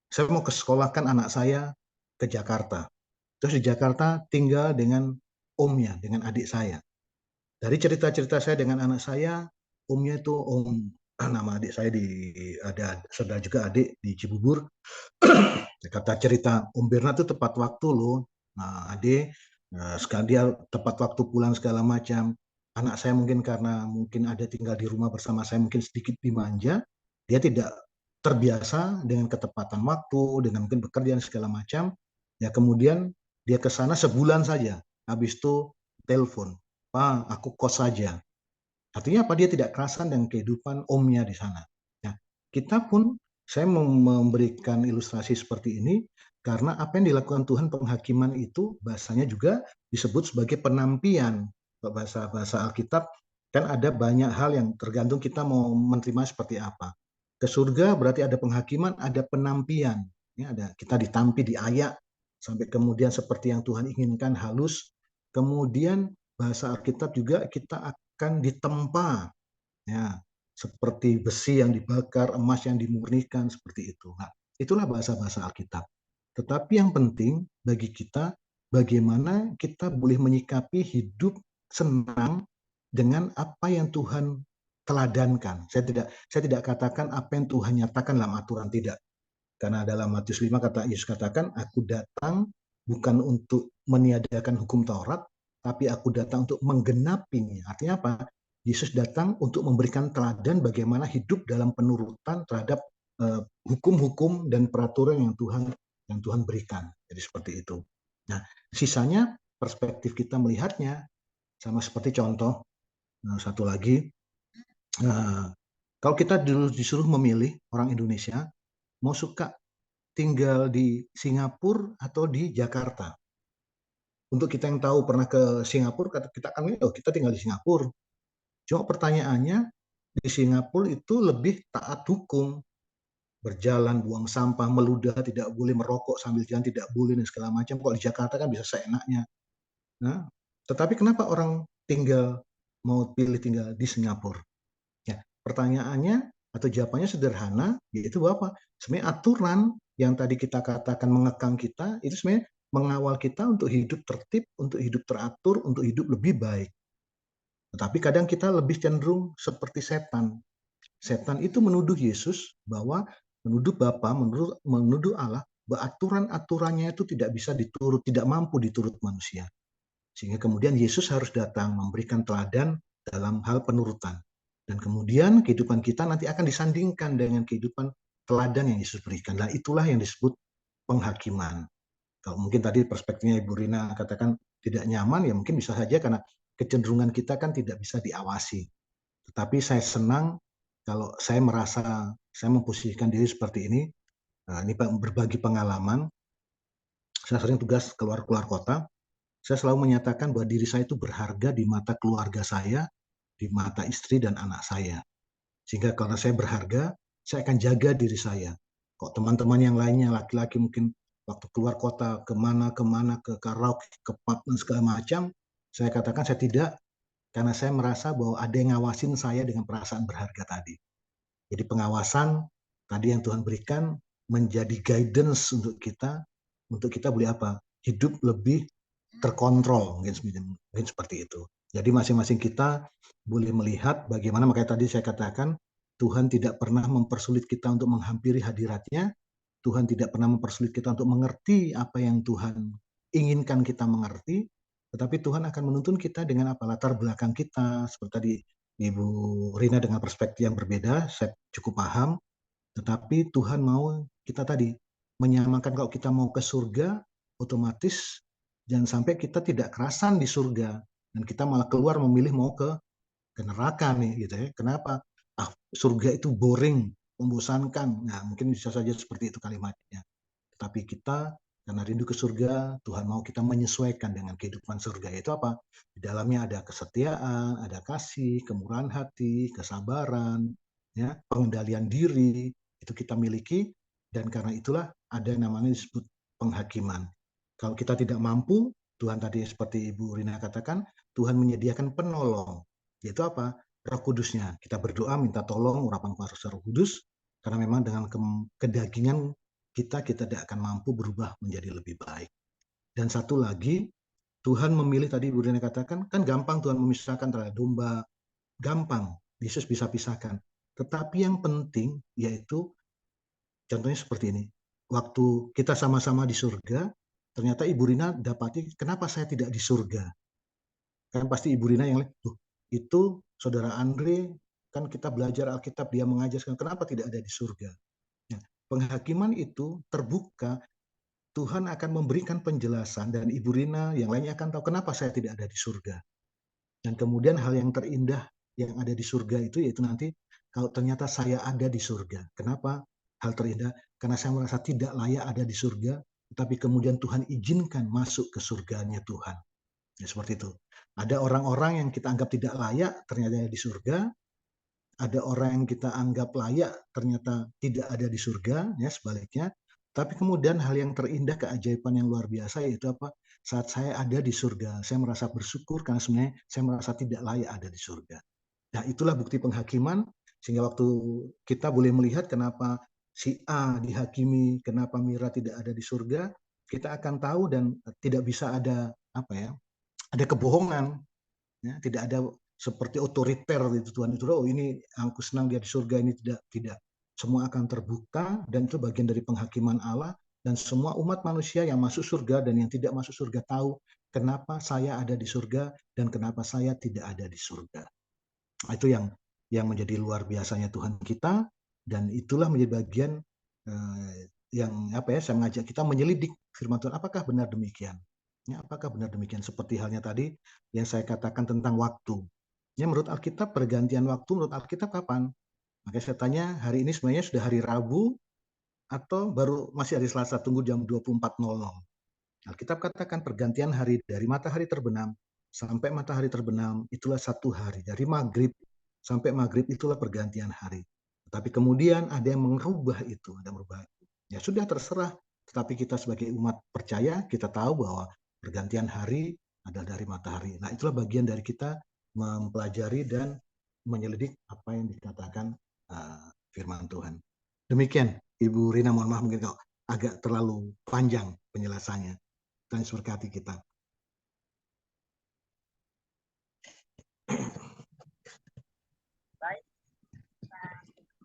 saya mau ke sekolahkan anak saya ke Jakarta. Terus di Jakarta tinggal dengan omnya, dengan adik saya. Dari cerita-cerita saya dengan anak saya, omnya itu nama adik saya ada saudara juga adik di Cibubur. Kata cerita Om Berna itu tepat waktu loh. Nah, adik sekali dia tepat waktu pulang segala macam. Anak saya mungkin karena mungkin ada tinggal di rumah bersama saya mungkin sedikit dimanja, dia tidak terbiasa dengan ketepatan waktu, dengan mungkin pekerjaan segala macam, ya kemudian dia ke sana sebulan saja, habis itu telepon, Pak, aku kos saja. Artinya apa? Dia tidak kerasan dengan kehidupan omnya di sana. Ya, kita pun, saya memberikan ilustrasi seperti ini, karena apa yang dilakukan Tuhan penghakiman itu bahasanya juga disebut sebagai penampian. Bahasa Alkitab kan ada banyak hal yang tergantung kita mau menerima seperti apa. Ke surga berarti ada penghakiman, ada penampian. Ya, ada kita ditampi, diayak, sampai kemudian seperti yang Tuhan inginkan, halus. Kemudian bahasa Alkitab juga kita akan ditempa, ya, seperti besi yang dibakar, emas yang dimurnikan, seperti itu. Nah, itulah bahasa-bahasa Alkitab. Tetapi yang penting bagi kita, bagaimana kita boleh menyikapi hidup senang dengan apa yang Tuhan teladankan. Saya tidak katakan apa yang Tuhan nyatakan dalam aturan, tidak. Karena dalam Matius 5 kata Yesus katakan, aku datang bukan untuk meniadakan hukum Taurat, tapi aku datang untuk menggenapinya. Artinya apa? Yesus datang untuk memberikan teladan bagaimana hidup dalam penurutan terhadap hukum-hukum dan peraturan yang Tuhan berikan. Jadi seperti itu. Nah, sisanya perspektif kita melihatnya sama seperti contoh satu lagi. Kalau kita disuruh memilih orang Indonesia, mau suka tinggal di Singapura atau di Jakarta. Untuk kita yang tahu pernah ke Singapura, kita akan oh kita tinggal di Singapura. Cuma pertanyaannya, di Singapura itu lebih taat hukum. Berjalan, buang sampah, meludah, tidak boleh merokok sambil jalan, tidak boleh, dan segala macam. Kalau di Jakarta kan bisa seenaknya. Nah, tetapi kenapa orang mau pilih tinggal di Singapura? Ya, pertanyaannya atau jawabannya sederhana, yaitu apa? Sebenarnya aturan yang tadi kita katakan mengekang kita, itu sebenarnya mengawal kita untuk hidup tertib, untuk hidup teratur, untuk hidup lebih baik. Tetapi kadang kita lebih cenderung seperti setan. Setan itu menuduh Yesus bahwa menuduh Bapa, menuduh Allah, bahwa aturan-aturannya itu tidak bisa diturut, tidak mampu diturut manusia. Sehingga kemudian Yesus harus datang memberikan teladan dalam hal penurutan. Dan kemudian kehidupan kita nanti akan disandingkan dengan kehidupan teladan yang Yesus berikan. Dan itulah yang disebut penghakiman. Kalau mungkin tadi perspektifnya Ibu Rina katakan tidak nyaman, ya mungkin bisa saja karena kecenderungan kita kan tidak bisa diawasi. Tetapi saya senang kalau saya merasa saya memposisikan diri seperti ini. Ini berbagi pengalaman. Saya sering tugas keluar kota. Saya selalu menyatakan bahwa diri saya itu berharga di mata keluarga saya, di mata istri dan anak saya. Sehingga kalau saya berharga, saya akan jaga diri saya. Kok teman-teman yang lainnya, laki-laki mungkin waktu keluar kota, kemana, ke karaoke, ke pub, dan segala macam, saya katakan saya tidak, karena saya merasa bahwa ada yang ngawasin saya dengan perasaan berharga tadi. Jadi pengawasan tadi yang Tuhan berikan menjadi guidance untuk kita boleh apa? Hidup lebih terkontrol, mungkin seperti itu. Jadi masing-masing kita boleh melihat bagaimana, makanya tadi saya katakan Tuhan tidak pernah mempersulit kita untuk menghampiri hadiratnya, Tuhan tidak pernah mempersulit kita untuk mengerti apa yang Tuhan inginkan kita mengerti, tetapi Tuhan akan menuntun kita dengan apa latar belakang kita, seperti tadi Ibu Rina dengan perspektif yang berbeda, saya cukup paham, tetapi Tuhan mau kita tadi menyamakan, kalau kita mau ke surga, otomatis jangan sampai kita tidak kerasan di surga dan kita malah keluar memilih mau ke neraka nih gitu ya. Kenapa? Surga itu boring, membosankan. Nah, mungkin bisa saja seperti itu kalimatnya. Tetapi kita karena rindu ke surga, Tuhan mau kita menyesuaikan dengan kehidupan surga. Itu apa? Di dalamnya ada kesetiaan, ada kasih, kemurahan hati, kesabaran, ya, pengendalian diri, itu kita miliki, dan karena itulah ada yang namanya disebut penghakiman. Kalau kita tidak mampu, Tuhan tadi seperti Ibu Rina katakan, Tuhan menyediakan penolong. Yaitu apa? Roh Kudusnya. Kita berdoa minta tolong urapan kuasa Roh Kudus, karena memang dengan kedagingan kita tidak akan mampu berubah menjadi lebih baik. Dan satu lagi, Tuhan memilih, tadi Bu Rina katakan, kan gampang Tuhan memisahkan terhadap domba, gampang, Yesus bisa pisahkan. Tetapi yang penting yaitu, contohnya seperti ini, waktu kita sama-sama di surga, ternyata Ibu Rina dapati, kenapa saya tidak di surga? Kan pasti Ibu Rina yang itu Saudara Andre, kan kita belajar Alkitab, dia mengajarkan, kenapa tidak ada di surga? penghakiman itu terbuka, Tuhan akan memberikan penjelasan dan Ibu Rina yang lainnya akan tahu kenapa saya tidak ada di surga. Dan kemudian hal yang terindah yang ada di surga itu yaitu nanti kalau ternyata saya ada di surga. Kenapa hal terindah? Karena saya merasa tidak layak ada di surga, tetapi kemudian Tuhan izinkan masuk ke surganya Tuhan. Ya, seperti itu. Ada orang-orang yang kita anggap tidak layak ternyata ada di surga. Ada orang yang kita anggap layak ternyata tidak ada di surga, ya sebaliknya. Tapi kemudian hal yang terindah, keajaiban yang luar biasa yaitu apa? Saat saya ada di surga, saya merasa bersyukur karena sebenarnya saya merasa tidak layak ada di surga. Nah, itulah bukti penghakiman, sehingga waktu kita boleh melihat kenapa si A dihakimi, kenapa Mira tidak ada di surga, kita akan tahu dan tidak bisa ada ada kebohongan, ya, tidak ada seperti otoriter itu Tuhan itu, oh ini aku senang dia di surga, ini tidak. Semua akan terbuka dan itu bagian dari penghakiman Allah, dan semua umat manusia yang masuk surga dan yang tidak masuk surga tahu kenapa saya ada di surga dan kenapa saya tidak ada di surga. Itu yang menjadi luar biasanya Tuhan kita, dan itulah menjadi bagian yang saya mengajak kita menyelidik firman Tuhan, apakah benar demikian? Ya, apakah benar demikian? Seperti halnya tadi yang saya katakan tentang waktu. Ya, menurut Alkitab pergantian waktu menurut Alkitab kapan? Makanya saya tanya, hari ini sebenarnya sudah hari Rabu atau baru masih hari Selasa, tunggu jam 24.00. Alkitab katakan pergantian hari dari matahari terbenam sampai matahari terbenam itulah 1 hari. Dari maghrib sampai maghrib itulah pergantian hari. Tetapi kemudian ada yang merubah itu, ada merubah. Ya sudah terserah. Tetapi kita sebagai umat percaya, kita tahu bahwa pergantian hari adalah dari matahari. Nah, itulah bagian dari kita mempelajari dan menyelidik apa yang dikatakan firman Tuhan. Demikian, Ibu Rina, mohon maaf mungkin kalau agak terlalu panjang penjelasannya. Tuhan berkati kita.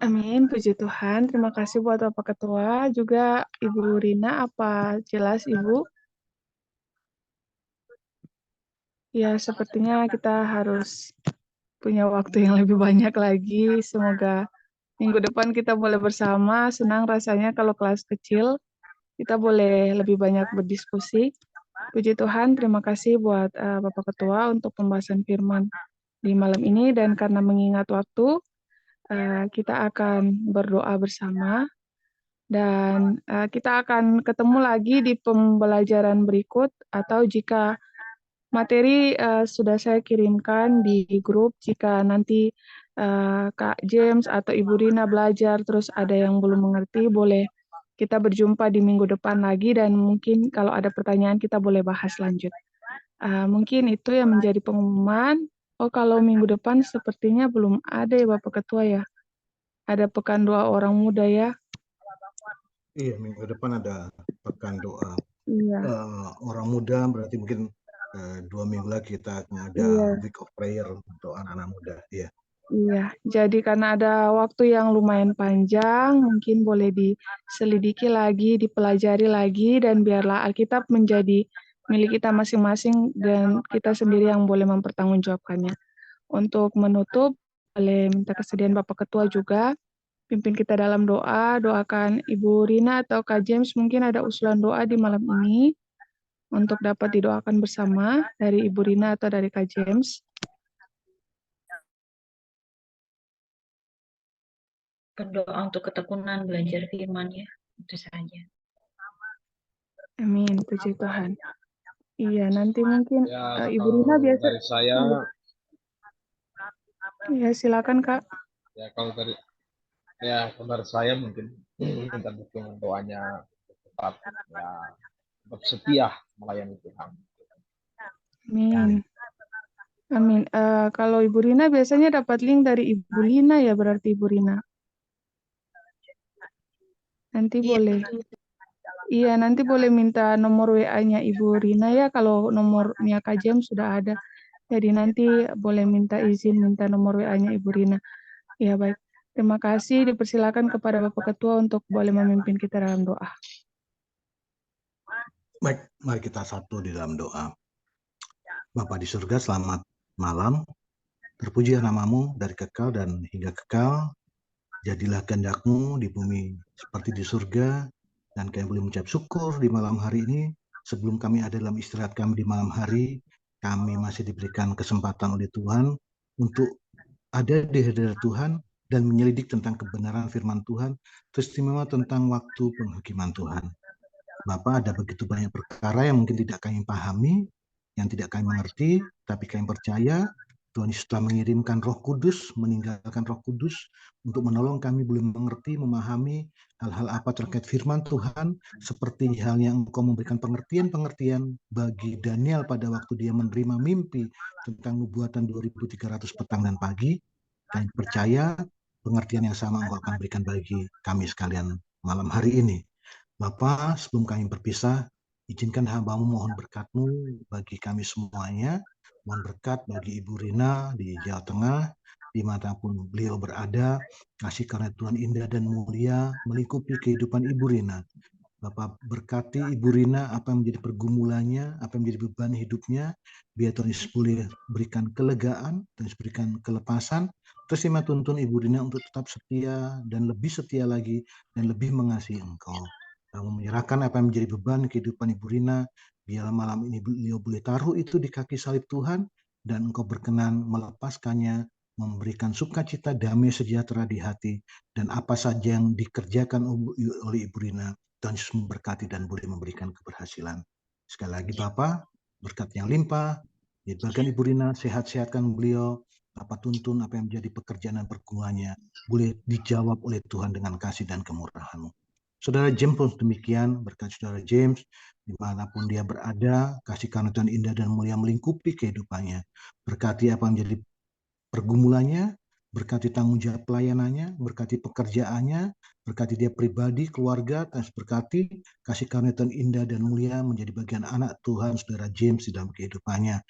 Amin, puji Tuhan. Terima kasih buat Bapak Ketua, juga Ibu Rina. Apa jelas, Ibu? Ya, sepertinya kita harus punya waktu yang lebih banyak lagi. Semoga minggu depan kita boleh bersama. Senang rasanya kalau kelas kecil, kita boleh lebih banyak berdiskusi. Puji Tuhan, terima kasih buat Bapak Ketua untuk pembahasan firman di malam ini. Dan karena mengingat waktu, kita akan berdoa bersama. Dan kita akan ketemu lagi di pembelajaran berikut, atau jika materi sudah saya kirimkan di grup, jika nanti Kak James atau Ibu Rina belajar terus ada yang belum mengerti, boleh kita berjumpa di minggu depan lagi, dan mungkin kalau ada pertanyaan kita boleh bahas lanjut. Mungkin itu yang menjadi pengumuman. Oh, kalau minggu depan sepertinya belum ada ya Bapak Ketua ya. Ada pekan doa orang muda ya. Iya, minggu depan ada pekan doa. Iya. Orang muda berarti mungkin 2 minggu lagi kita akan ada week of prayer untuk anak-anak muda. Iya. Iya, jadi karena ada waktu yang lumayan panjang, mungkin boleh diselidiki lagi, dipelajari lagi, dan biarlah Alkitab menjadi milik kita masing-masing dan kita sendiri yang boleh mempertanggungjawabkannya. Untuk menutup, boleh minta kesediaan Bapak Ketua juga, pimpin kita dalam doa, doakan Ibu Rina atau Kak James, mungkin ada usulan doa di malam ini, untuk dapat didoakan bersama dari Ibu Rina atau dari Kak James. Berdoa untuk ketekunan belajar firman ya, itu saja. Amin, puji Tuhan. Iya, nanti mungkin Ya, Ibu Rina biasa. dari saya. Ya, silakan Kak. Ya, kalau dari saya mungkin minta dukungan doanya tetap setia melayani Tuhan. Amin. Amin. Kalau Ibu Rina biasanya dapat link dari Ibu Lina ya, berarti Ibu Rina. Nanti boleh. Iya, nanti boleh minta nomor WA-nya Ibu Rina ya, kalau nomornya Kak James sudah ada. Jadi nanti boleh minta izin, minta nomor WA-nya Ibu Rina. Ya, baik. Terima kasih, dipersilakan kepada Bapak Ketua untuk boleh memimpin kita dalam doa. Baik, mari kita satu di dalam doa. Bapa di surga, selamat malam. Terpujilah namamu dari kekal dan hingga kekal. Jadilah kehendak-Mu di bumi seperti di surga, dan kami boleh mengucap syukur di malam hari ini. Sebelum kami ada dalam istirahat kami di malam hari, kami masih diberikan kesempatan oleh Tuhan untuk ada di hadirat Tuhan dan menyelidik tentang kebenaran firman Tuhan, teristimewa tentang waktu penghakiman Tuhan. Bapak, ada begitu banyak perkara yang mungkin tidak kami pahami, yang tidak kami mengerti, tapi kami percaya Tuhan Yesus telah mengirimkan Roh Kudus, meninggalkan Roh Kudus untuk menolong kami boleh mengerti, memahami hal-hal apa terkait firman Tuhan, seperti halnya Engkau memberikan pengertian-pengertian bagi Daniel pada waktu dia menerima mimpi tentang nubuatan 2300 petang dan pagi. Kami percaya pengertian yang sama Engkau akan berikan bagi kami sekalian malam hari ini. Bapak, sebelum kami berpisah, izinkan hamba-Mu mohon berkat-Mu bagi kami semuanya. Mohon berkat bagi Ibu Rina di Jawa Tengah, dimanapun beliau berada. Kasih karunia Tuhan indah dan mulia melingkupi kehidupan Ibu Rina. Bapak berkati Ibu Rina, apa yang menjadi pergumulannya, apa yang menjadi beban hidupnya, biar Tuhan Yesus boleh berikan kelegaan, Tuhan Yesus berikan kelepasan. Terus tuntun Ibu Rina untuk tetap setia dan lebih setia lagi dan lebih mengasihi Engkau. Kami menyerahkan apa yang menjadi beban kehidupan Ibu Rina, biar malam ini beliau boleh taruh itu di kaki salib Tuhan, dan Engkau berkenan melepaskannya, memberikan sukacita, damai sejahtera di hati, dan apa saja yang dikerjakan oleh Ibu Rina, Tuhan Yesus memberkati dan boleh memberikan keberhasilan. Sekali lagi Bapak, berkat yang limpah, di bagian Ibu Rina, sehat-sehatkan beliau, apa tuntun, apa yang menjadi pekerjaan dan pergumulannya, boleh dijawab oleh Tuhan dengan kasih dan kemurahan-Mu. Saudara James pun demikian, berkat Saudara James, dimanapun dia berada, kasih karunia Tuhan indah dan mulia melingkupi kehidupannya. Berkati apa yang menjadi pergumulannya, berkati tanggung jawab pelayanannya, berkati pekerjaannya, berkati dia pribadi, keluarga, dan berkati kasih karunia Tuhan indah dan mulia menjadi bagian anak Tuhan, Saudara James di dalam kehidupannya.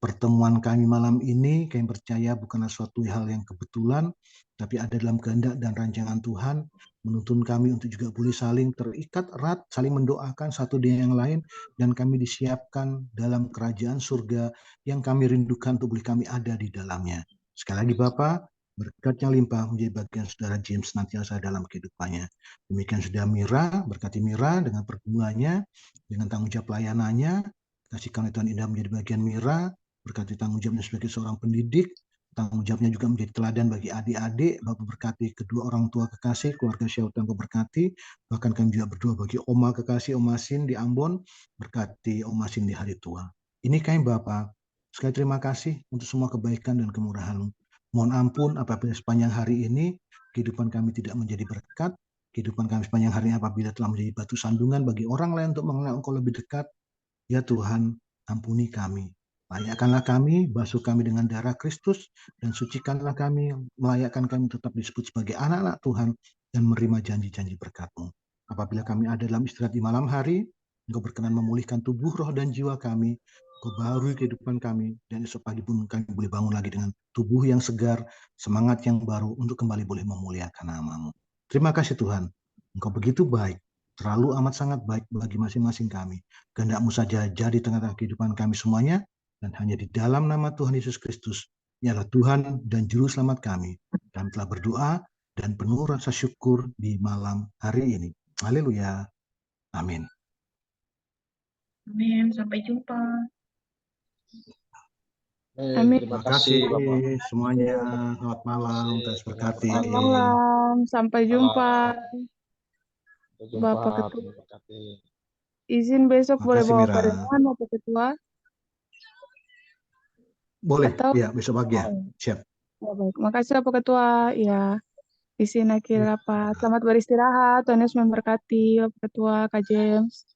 Pertemuan kami malam ini, kami percaya bukanlah suatu hal yang kebetulan, tapi ada dalam kehendak dan rancangan Tuhan, menuntun kami untuk juga boleh saling terikat erat, saling mendoakan satu dengan yang lain, dan kami disiapkan dalam kerajaan surga yang kami rindukan untuk boleh kami ada di dalamnya. Sekali lagi Bapak, berkatnya limpah menjadi bagian Saudara James senantiasa dalam kehidupannya. Demikian Saudara Mira, berkati Mira dengan pergumulannya, dengan tanggung jawab pelayanannya, kasih karunia Tuhan indah menjadi bagian Mira, berkati tanggung jawabnya sebagai seorang pendidik, tanggung jawabnya juga menjadi teladan bagi adik-adik. Bapak berkati kedua orang tua kekasih, keluarga Syautan berkati, bahkan kami juga berdoa bagi Oma kekasih, Oma Sin di Ambon, berkati Oma Sin di hari tua. Ini kami Bapak, sekali terima kasih untuk semua kebaikan dan kemurahan-Mu. Mohon ampun apabila sepanjang hari ini kehidupan kami tidak menjadi berkat, kehidupan kami sepanjang hari ini apabila telah menjadi batu sandungan bagi orang lain untuk mengenal Engkau lebih dekat. Ya Tuhan, ampuni kami. Layakkanlah kami, basuh kami dengan darah Kristus, dan sucikanlah kami, melayakkan kami tetap disebut sebagai anak-anak Tuhan, dan menerima janji-janji berkat-Mu. Apabila kami ada dalam istirahat di malam hari, Engkau berkenan memulihkan tubuh, roh, dan jiwa kami, Engkau baharui kehidupan kami, dan esok pagi pun kami boleh bangun lagi dengan tubuh yang segar, semangat yang baru, untuk kembali boleh memuliakan nama-Mu. Terima kasih Tuhan, Engkau begitu baik, terlalu amat sangat baik bagi masing-masing kami. Kehendak-Mu saja jadi tengah-tengah kehidupan kami semuanya, dan hanya di dalam nama Tuhan Yesus Kristus, ialah Tuhan dan Juru Selamat kami. Kami telah berdoa dan penuh rasa syukur di malam hari ini. Haleluya. Amin. Amin. Sampai jumpa. Amin. Terima Terima kasih kasih Bapak. semuanya. Selamat malam. Terus berkati. Selamat malam. Sampai jumpa. Sampai jumpa. Bapak Ketua. Terima kasih. Izin besok Terima boleh kasih bawa Mira. perenungan Bapak Ketua? Boleh, Atau? ya besok pagi ya. Siap. Ya, baik. Makasih Bapak Ketua. Ya, di sini akhir rapat. Selamat beristirahat. Tuhan Yesus memberkati Bapak Ketua, Kak James.